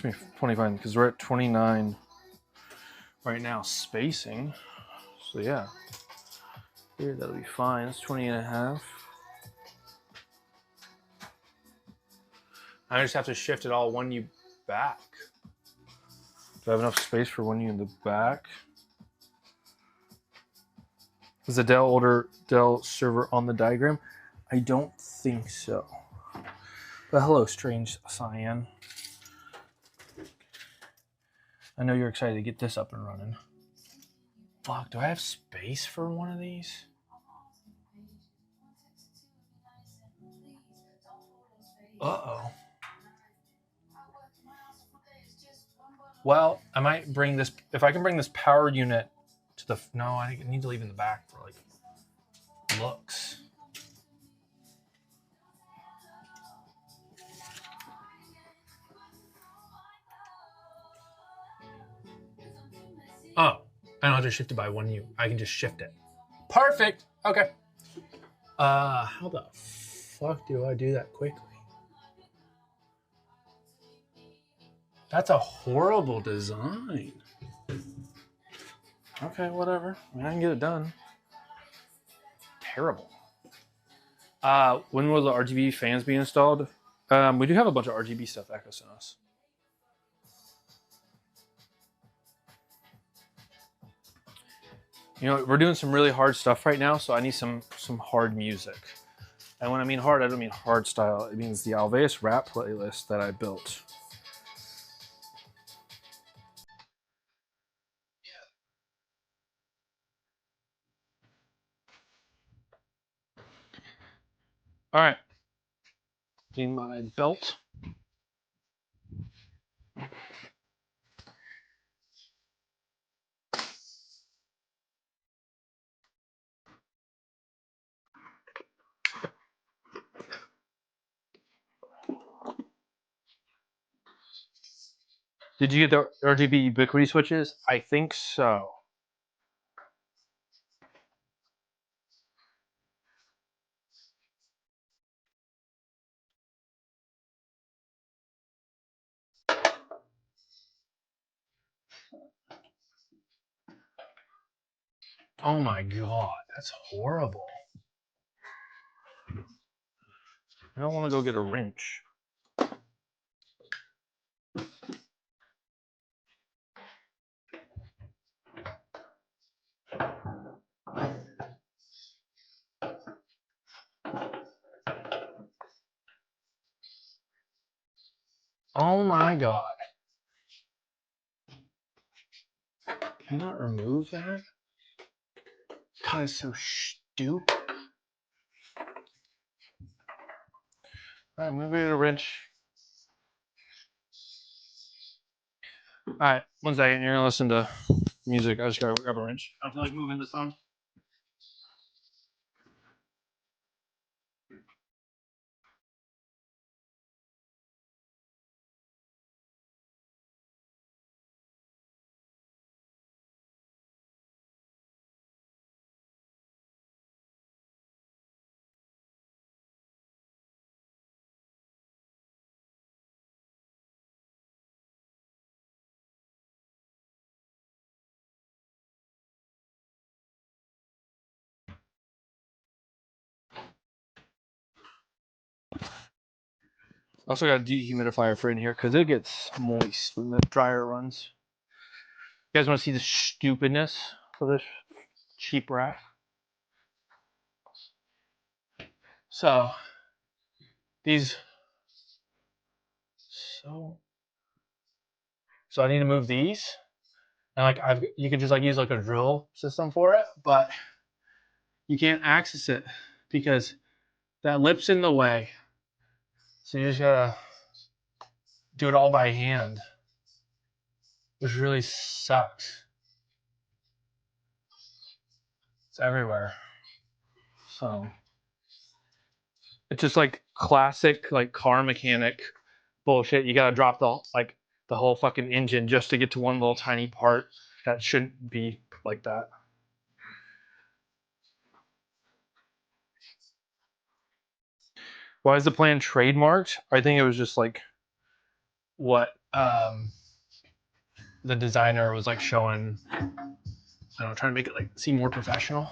gonna be 25 because we're at 29 right now spacing. So yeah, here that'll be fine. It's 20.5. I just have to shift it all 1U back. Do I have enough space for 1U in the back? Is the older Dell server on the diagram? I don't think so. But hello, strange cyan. I know you're excited to get this up and running. Fuck, do I have space for one of these? Uh-oh. Well, I might bring this, if I can bring this power unit to the, no, I need to leave in the back for like looks. Oh, I don't have to shift it by 1U. I can just shift it. Perfect. Okay. How the fuck do I do that quickly? That's a horrible design. Okay, whatever. I mean, I can get it done. Terrible. When will the RGB fans be installed? We do have a bunch of RGB stuff Echo sent us. You know, we're doing some really hard stuff right now, so I need some hard music. And when I mean hard, I don't mean hard style. It means the Alveus rap playlist that I built. All right. Need my belt. Did you get the RGB ubiquity switches? I think so. Oh my god, that's horrible. I don't want to go get a wrench. Oh my god. Can I not remove that? God, it's so stupid. Alright, I'm gonna get a wrench. Alright, 1 second. You're gonna listen to music. I just gotta grab a wrench. I feel like moving this on. Also got a dehumidifier for in here because it gets moist when the dryer runs. You guys want to see the stupidness of this cheap rat? So these, so I need to move these, and like you can just like use like a drill system for it, but you can't access it because that lip's in the way. So you just gotta do it all by hand, which really sucks. It's everywhere. So it's just like classic like car mechanic bullshit. You gotta drop the whole fucking engine just to get to one little tiny part that shouldn't be like that. Why is the plan trademarked? I think it was just like what the designer was like showing. I don't know, trying to make it like seem more professional.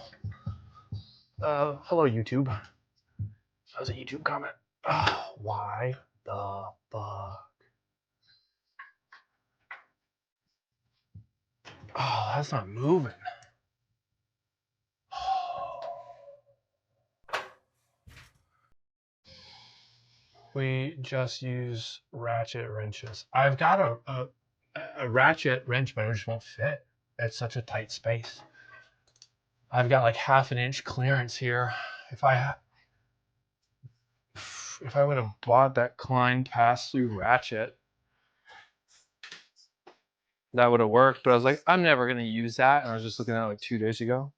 Hello YouTube. That was a YouTube comment. Why the fuck? Oh, that's not moving. We just use ratchet wrenches. I've got a ratchet wrench, but it just won't fit. It's such a tight space. I've got like 1/2 an inch clearance here. If I would have bought that Klein pass-through ratchet, that would have worked. But I was like, I'm never gonna use that, and I was just looking at it like 2 days ago.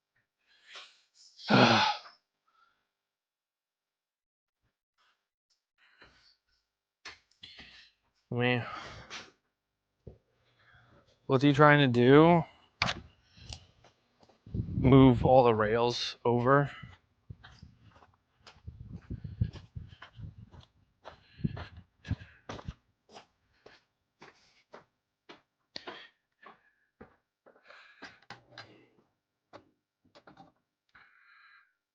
I mean, what's he trying to do? Move all the rails over.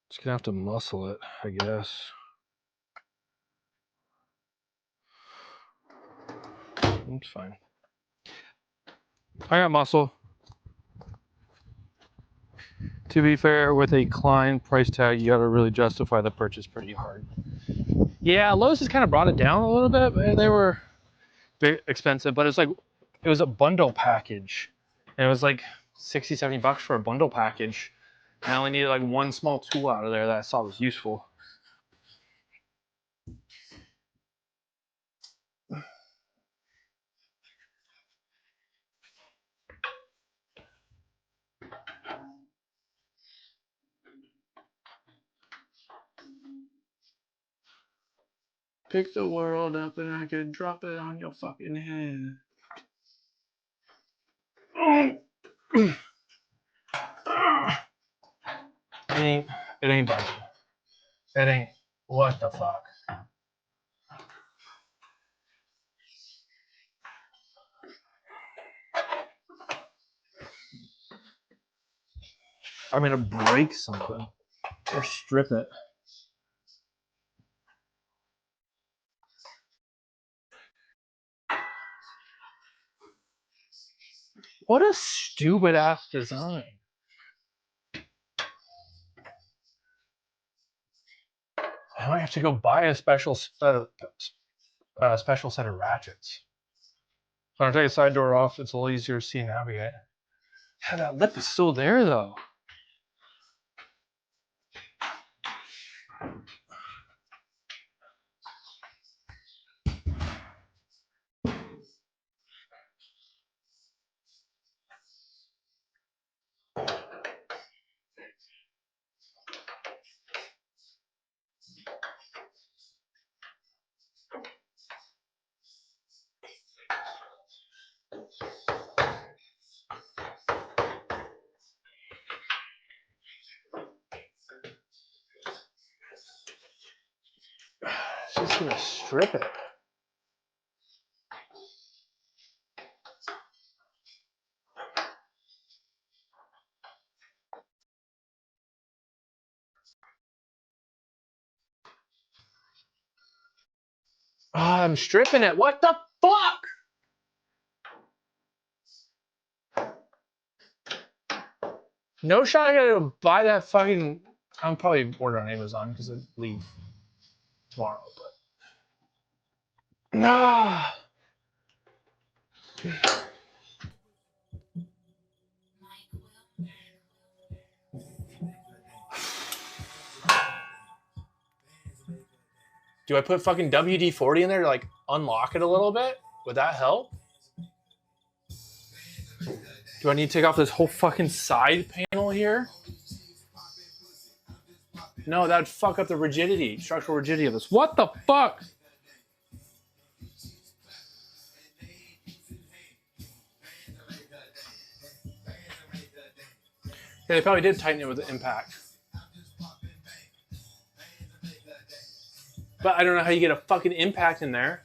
Just gonna have to muscle it, I guess. It's fine. I got muscle. To be fair, with a Klein price tag, you gotta really justify the purchase pretty hard. Yeah, Lowe's has kind of brought it down a little bit, but they were bit expensive, but it's like, it was a bundle package. And it was like 60, 70 bucks for a bundle package. I only needed like one small tool out of there that I saw was useful. Pick the world up and I could drop it on your fucking head. It ain't budging. It ain't. What the fuck? I'm gonna break something or strip it. What a stupid ass design. I might have to go buy a special special set of ratchets. When I take a side door off, it's a little easier to see and navigate. Yeah, that lip is still there though. She's gonna strip it. Oh, I'm stripping it. What the fuck? No shot I gotta buy that fucking. I'll probably order on Amazon because I leave tomorrow. But nah. Do I put fucking WD-40 in there to like unlock it a little bit? Would that help? Do I need to take off this whole fucking side panel here? No, that'd fuck up the rigidity, structural rigidity of this. What the fuck? Yeah, they probably did tighten it with the impact. But I don't know how you get a fucking impact in there.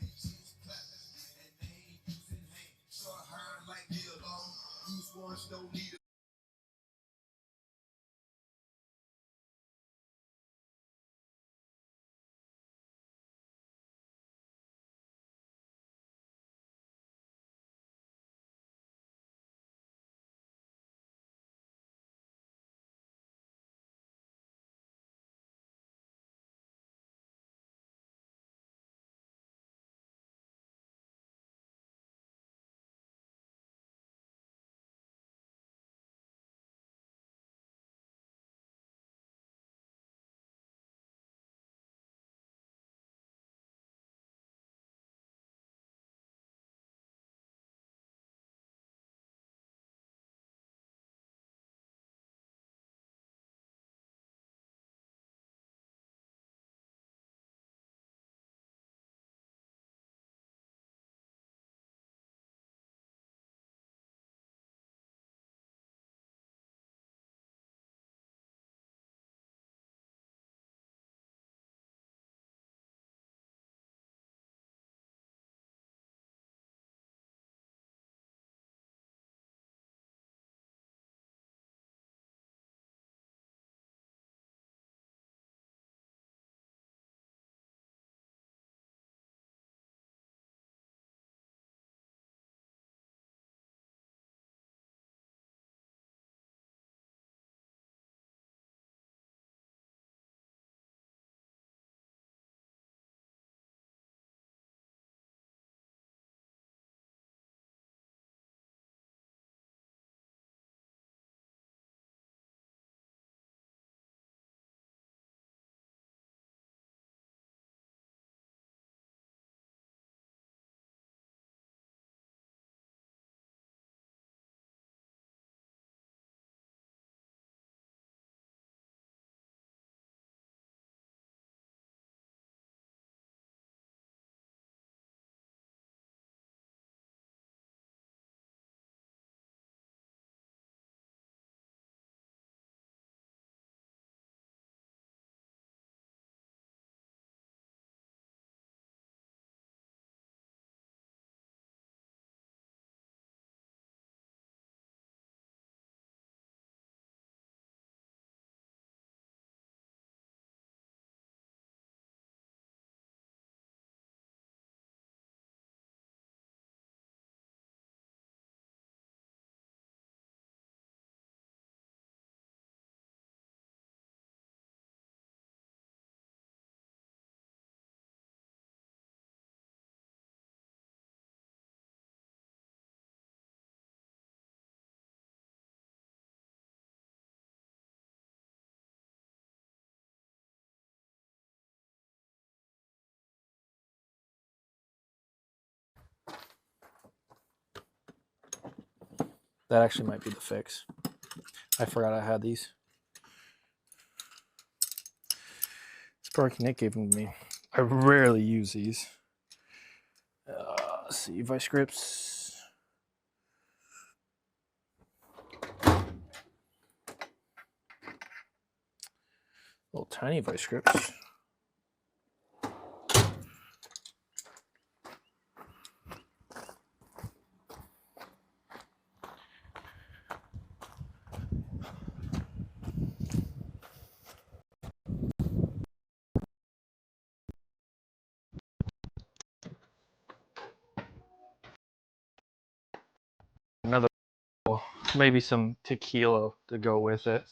That actually might be the fix. I forgot I had these. Sparky Nick gave them to me. I rarely use these. Let's see, vice grips. Little tiny vice grips. Another, maybe some tequila to go with it.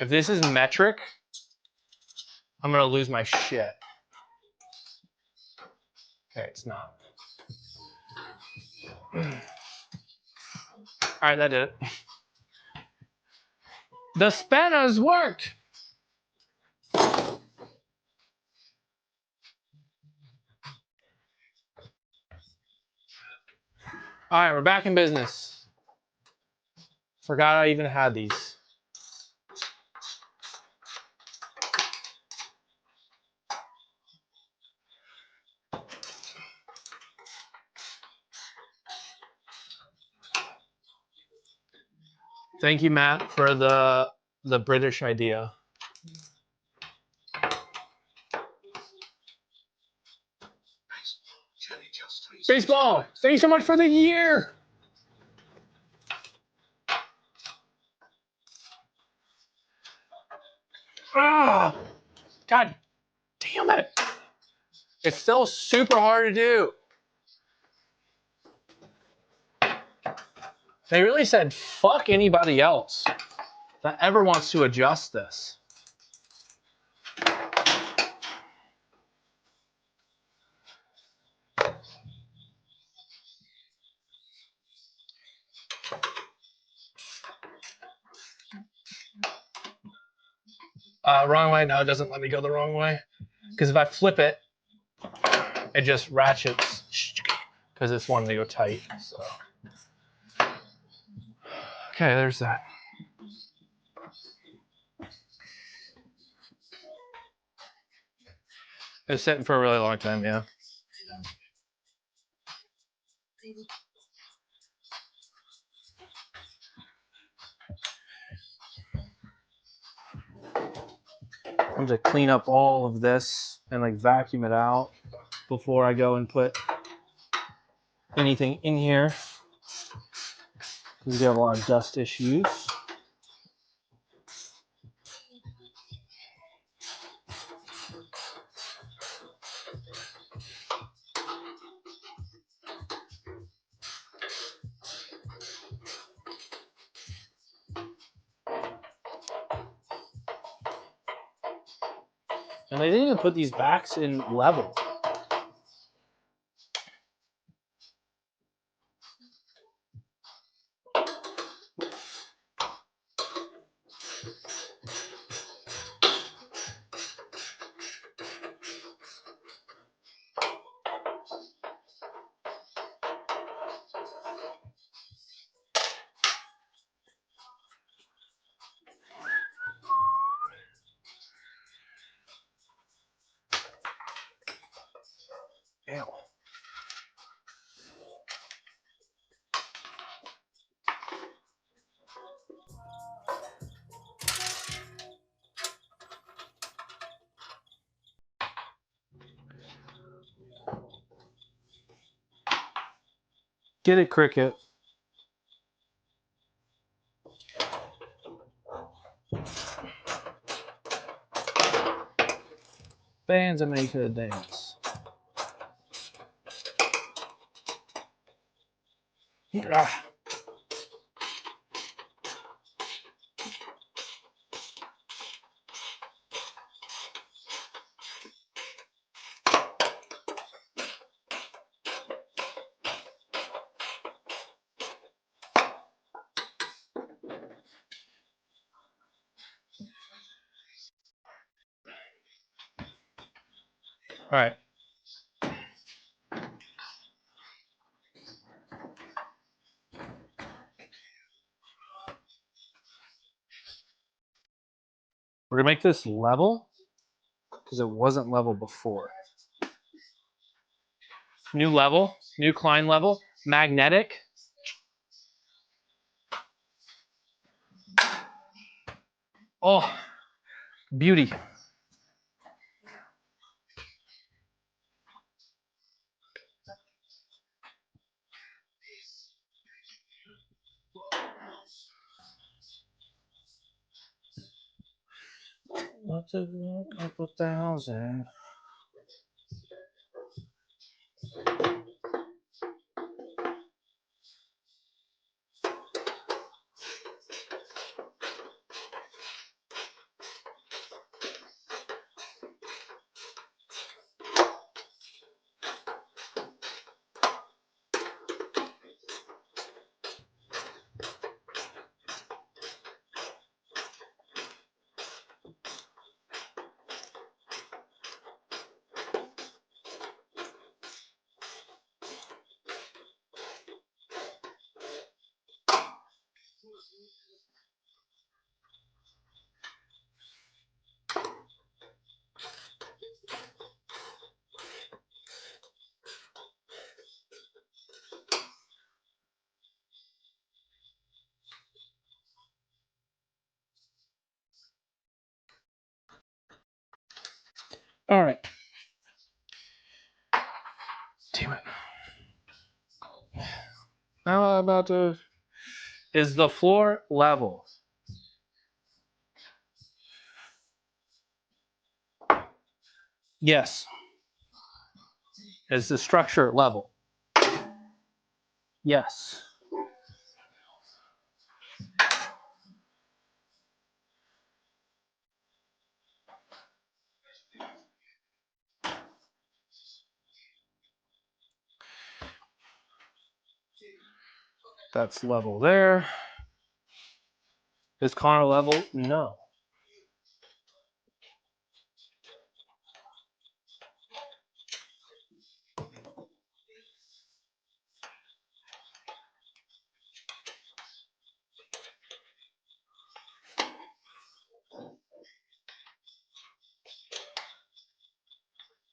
If this is metric, I'm gonna lose my shit. Okay, it's not. All right, that did it. The spanners worked. All right, we're back in business. Forgot I even had these. Thank you, Matt, for the British idea. Baseball, thank you so much for the year. Ah, God damn it. It's still super hard to do. They really said, fuck anybody else that ever wants to adjust this. Wrong way? No, it doesn't let me go the wrong way. Because if I flip it, it just ratchets. Because it's wanting to go tight. So. Okay, there's that. It's sitting for a really long time, yeah. I'm going to clean up all of this and like vacuum it out before I go and put anything in here. Because we have a lot of dust issues. And they didn't even put these backs in level. Ew. Get it, Cricket. Bands are made for the dance. Ah. All right. We're gonna make this level because it wasn't level before. New level, new Klein level, magnetic. Oh, beauty. What's a couple thousand? All right. Damn it. Now I'm about to. Is the floor level? Yes. Is the structure level? Yes. That's level there. Is Connor level? No.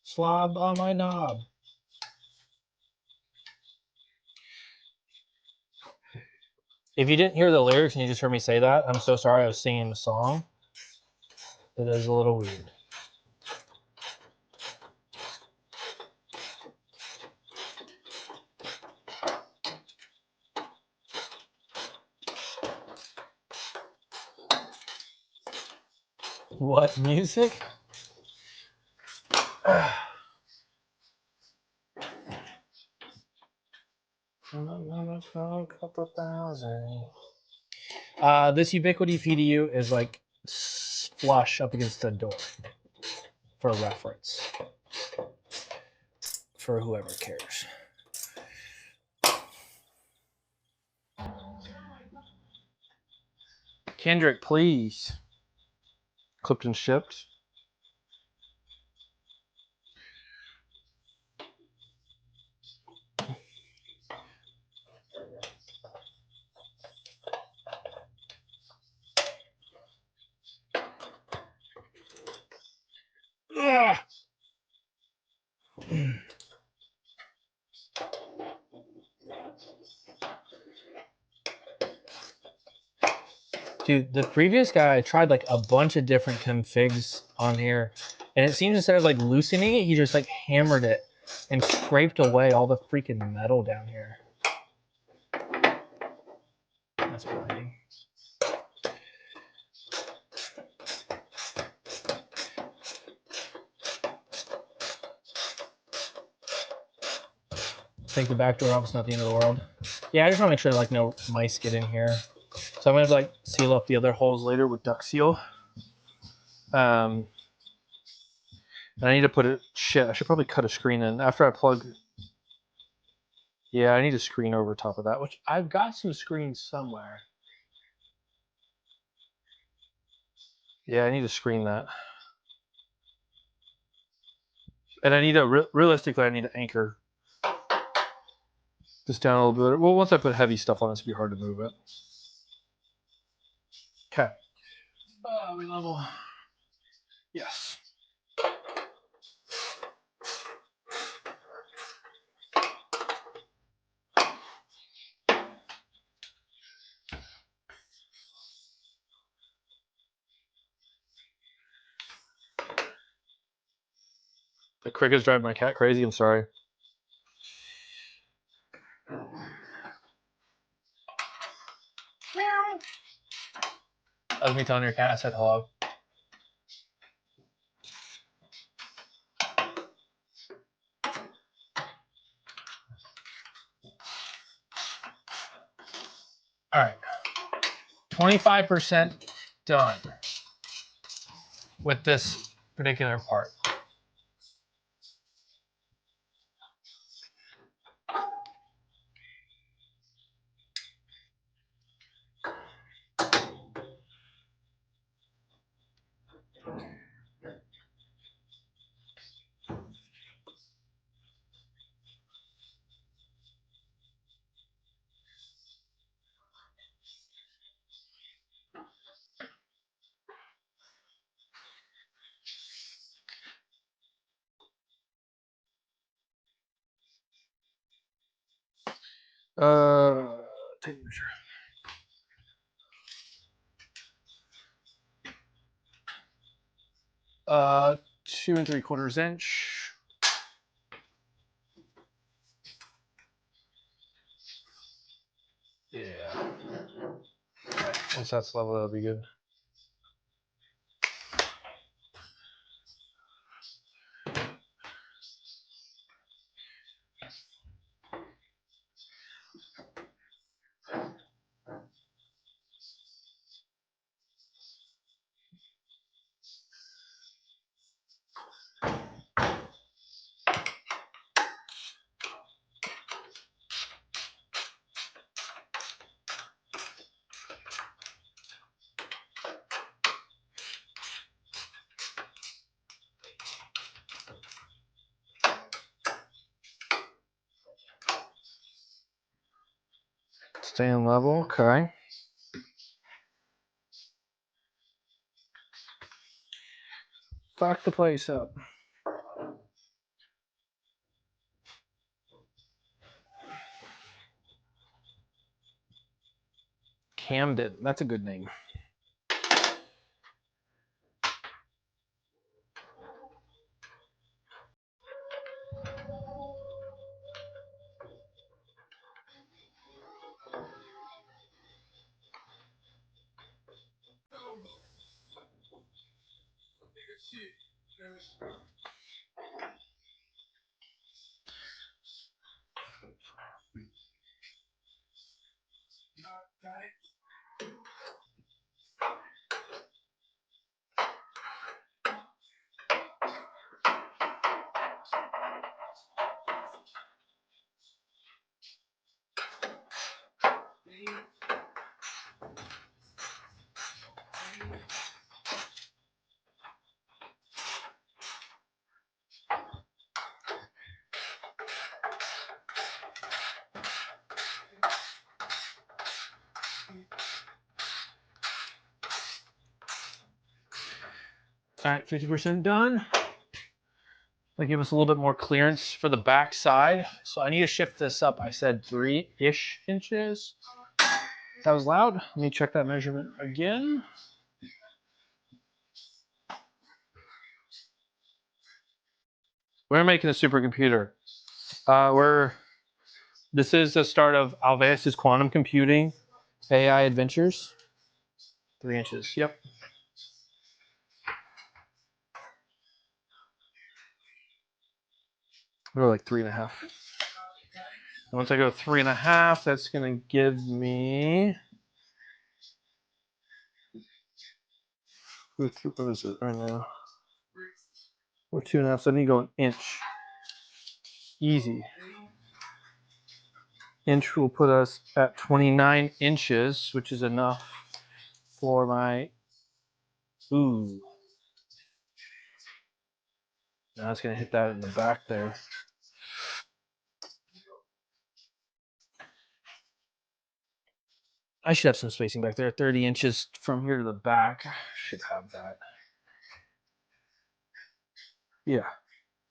Slob on my knob. If you didn't hear the lyrics and you just heard me say that, I'm so sorry. I was singing the song. It is a little weird. What music? This Ubiquity PDU is like flush up against the door for reference. For whoever cares. Kendrick, please. Clipped and shipped. Ugh. Dude, the previous guy tried like a bunch of different configs on here, and it seems instead of like loosening it, he just like hammered it and scraped away all the freaking metal down here. That's blinding. Take the back door off, it's not the end of the world. Yeah, I just want to make sure like no mice get in here. So I'm gonna like seal up the other holes later with duct seal. And I need to put it, shit, I should probably cut a screen in after I plug. Yeah, I need a screen over top of that, which I've got some screens somewhere. Yeah, I need to screen that. And I need to, realistically, I need to anchor this down a little bit. Well, once I put heavy stuff on, it's going to be hard to move it. Okay. We level. Yes. The cricket's driving my cat crazy. I'm sorry. That was me telling your cat I said hello. All right. 25% done with this particular part. Tape measure. Uh, 2 3/4 inch. Yeah. Once that's level, that'll be good. Staying level, okay. Fuck the place up. Camden, that's a good name. All right, 50% done. That give us a little bit more clearance for the back side. So I need to shift this up. I said 3-ish inches. That was loud. Let me check that measurement again. We're making a supercomputer. This is the start of Alveus' quantum computing AI adventures. 3 inches. Yep. Go like 3.5. Once I go 3.5, that's gonna give me. What is it right now? We're 2.5, so I need to go an inch. Easy. Inch will put us at 29 inches, which is enough for my. Ooh. Now it's gonna hit that in the back there. I should have some spacing back there. 30 inches from here to the back. Should have that. Yeah.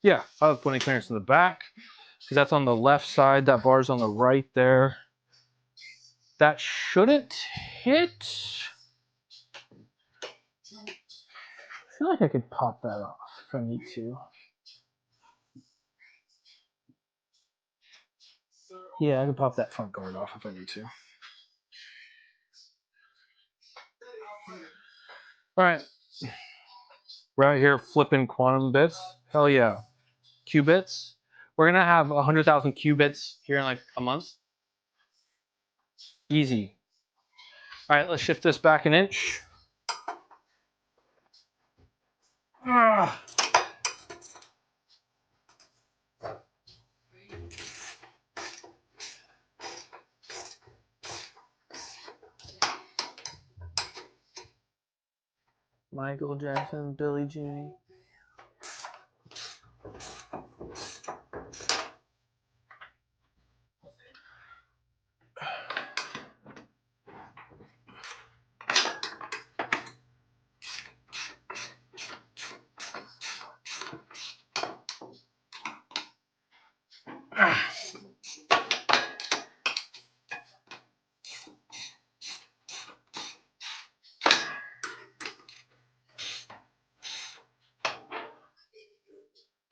Yeah, I'll have plenty of clearance in the back. Because that's on the left side. That bar's on the right there. That shouldn't hit. I feel like I could pop that off if I need to. Yeah, I can pop that front guard off if I need to. All right. Right here, flipping quantum bits. Hell yeah. Qubits. We're going to have 100,000 qubits here in like a month. Easy. All right, let's shift this back an inch. Ah. Michael Jackson, Billie Jean.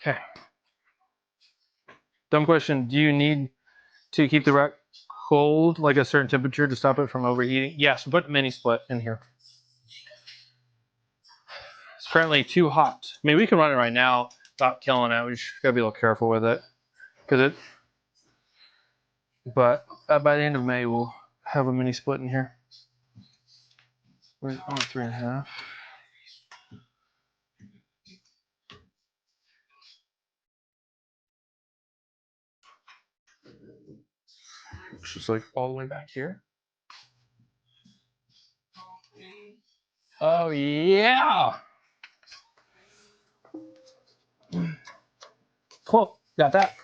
Okay. Dumb question. Do you need to keep the rack cold, like a certain temperature, to stop it from overheating? Yes, put mini split in here. It's currently too hot. I mean, we can run it right now without killing it. We just gotta be a little careful with it. But by the end of May, we'll have a mini split in here. We're on 3.5. It's just like all the way back here. Oh yeah! Cool, got that.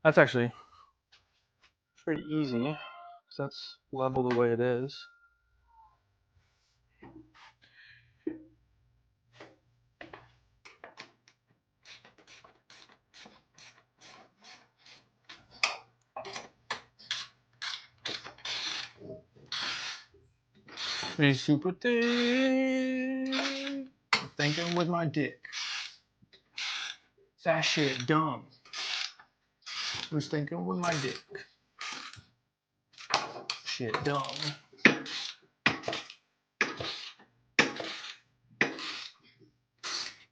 That's actually pretty easy. That's level the way it is. Be super thick. Thinking with my dick. That shit dumb. Was thinking with my dick. Shit dumb.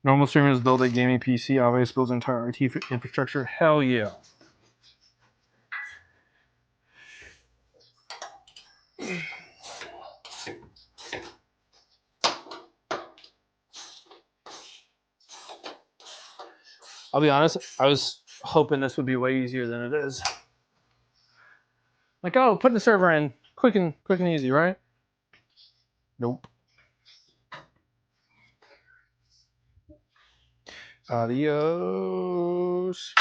Normal streamers build a gaming PC. Alveus builds entire IT infrastructure. Hell yeah. I'll be honest, I was hoping this would be way easier than it is. Like, oh, put the server in. Quick and easy, right? Nope. Adios.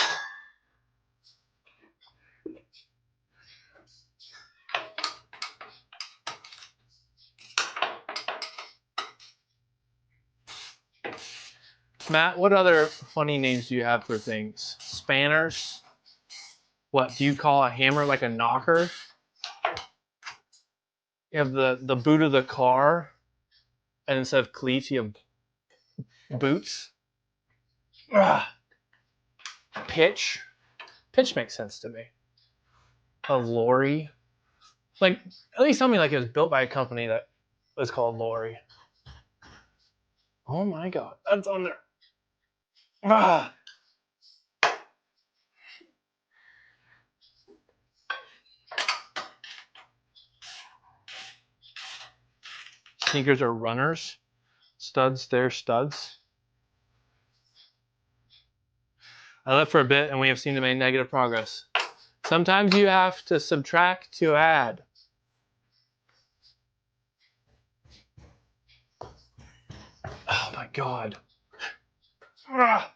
Matt, what other funny names do you have for things? Spanners? What, do you call a hammer like a knocker? You have the boot of the car, and instead of cleats, you have boots. Ugh. Pitch? Pitch makes sense to me. A lorry? Like, at least tell me like it was built by a company that was called Lorry. Oh my god, that's on there. Ah. Sneakers are runners. Studs, they're studs. I left for a bit and we have seen to make negative progress. Sometimes you have to subtract to add. God. Ah.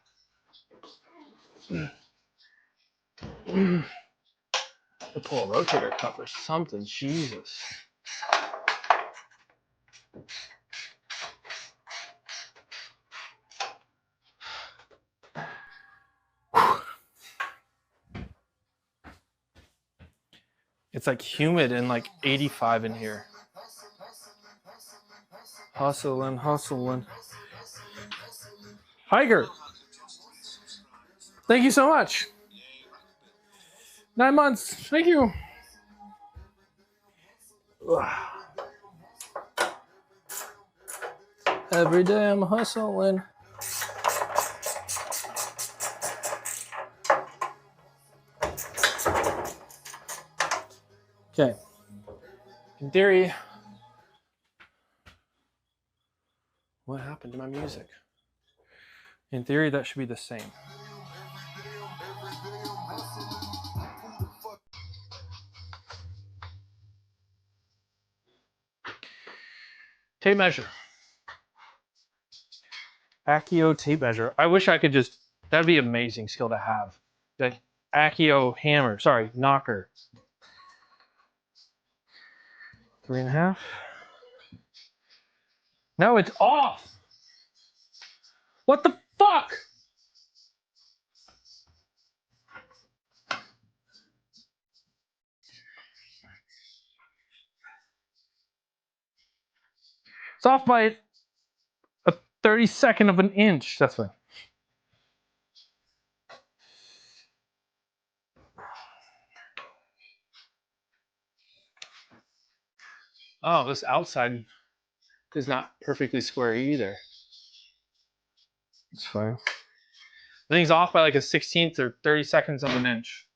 To pull a rotator cuff or something. Jesus. It's like humid and like 85 in here. Hustling, hustling. Hiker. Thank you so much. 9 months. Thank you. Every day I'm hustling. Okay. In theory, what happened to my music? In theory, that should be the same. Tape measure. Accio tape measure. I wish I could just, that'd be an amazing skill to have. Like Accio hammer, sorry, knocker. 3.5. No, it's off. What the fuck? It's off by a 32nd of an inch. That's fine. Oh, this outside is not perfectly square either. It's fine. I think it's off by like a 16th or 32nds of an inch.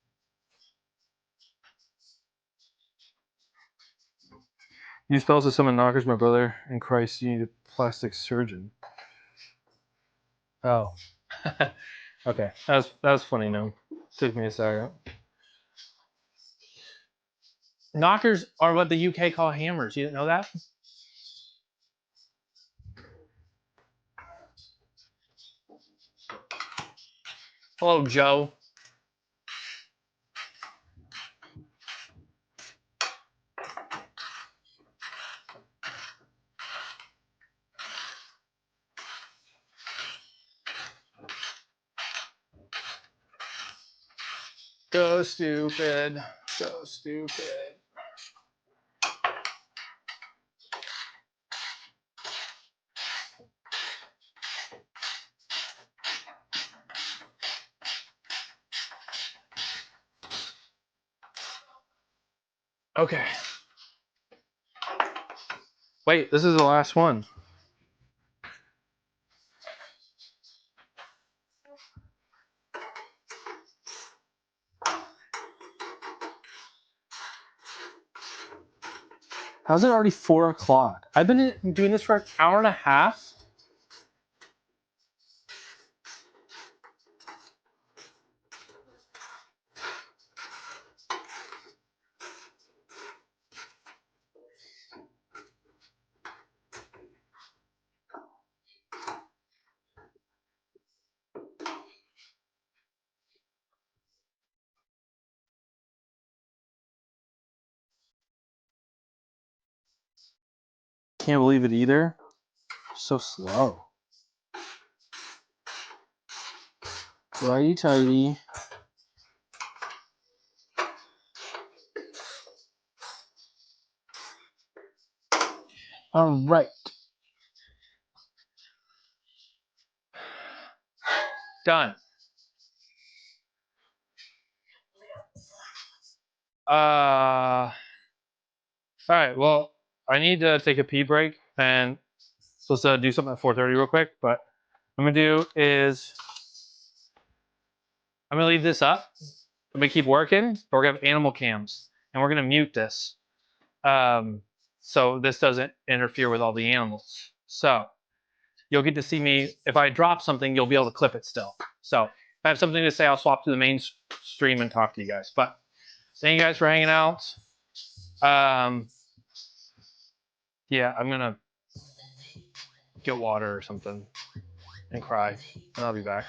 Use spells to summon knockers, my brother. In Christ, you need a plastic surgeon. Oh. Okay. That was funny, no. Took me a second. Knockers are what the UK call hammers. You didn't know that? Hello, Joe. Go stupid. Go stupid. Okay. Wait, this is the last one. How's it already 4 o'clock? I've been doing this for an hour and a half. Can't believe it either. So slow. Righty tighty. All right. Done. All right. Well, I need to take a pee break and supposed to do something at 4:30 real quick. But what I'm gonna do is I'm gonna leave this up. I'm gonna keep working. But we're gonna have animal cams, and we're gonna mute this, so this doesn't interfere with all the animals. So you'll get to see me. If I drop something, you'll be able to clip it still. So if I have something to say, I'll swap to the main stream and talk to you guys. But thank you guys for hanging out. Yeah, I'm gonna get water or something. and cry, and I'll be back.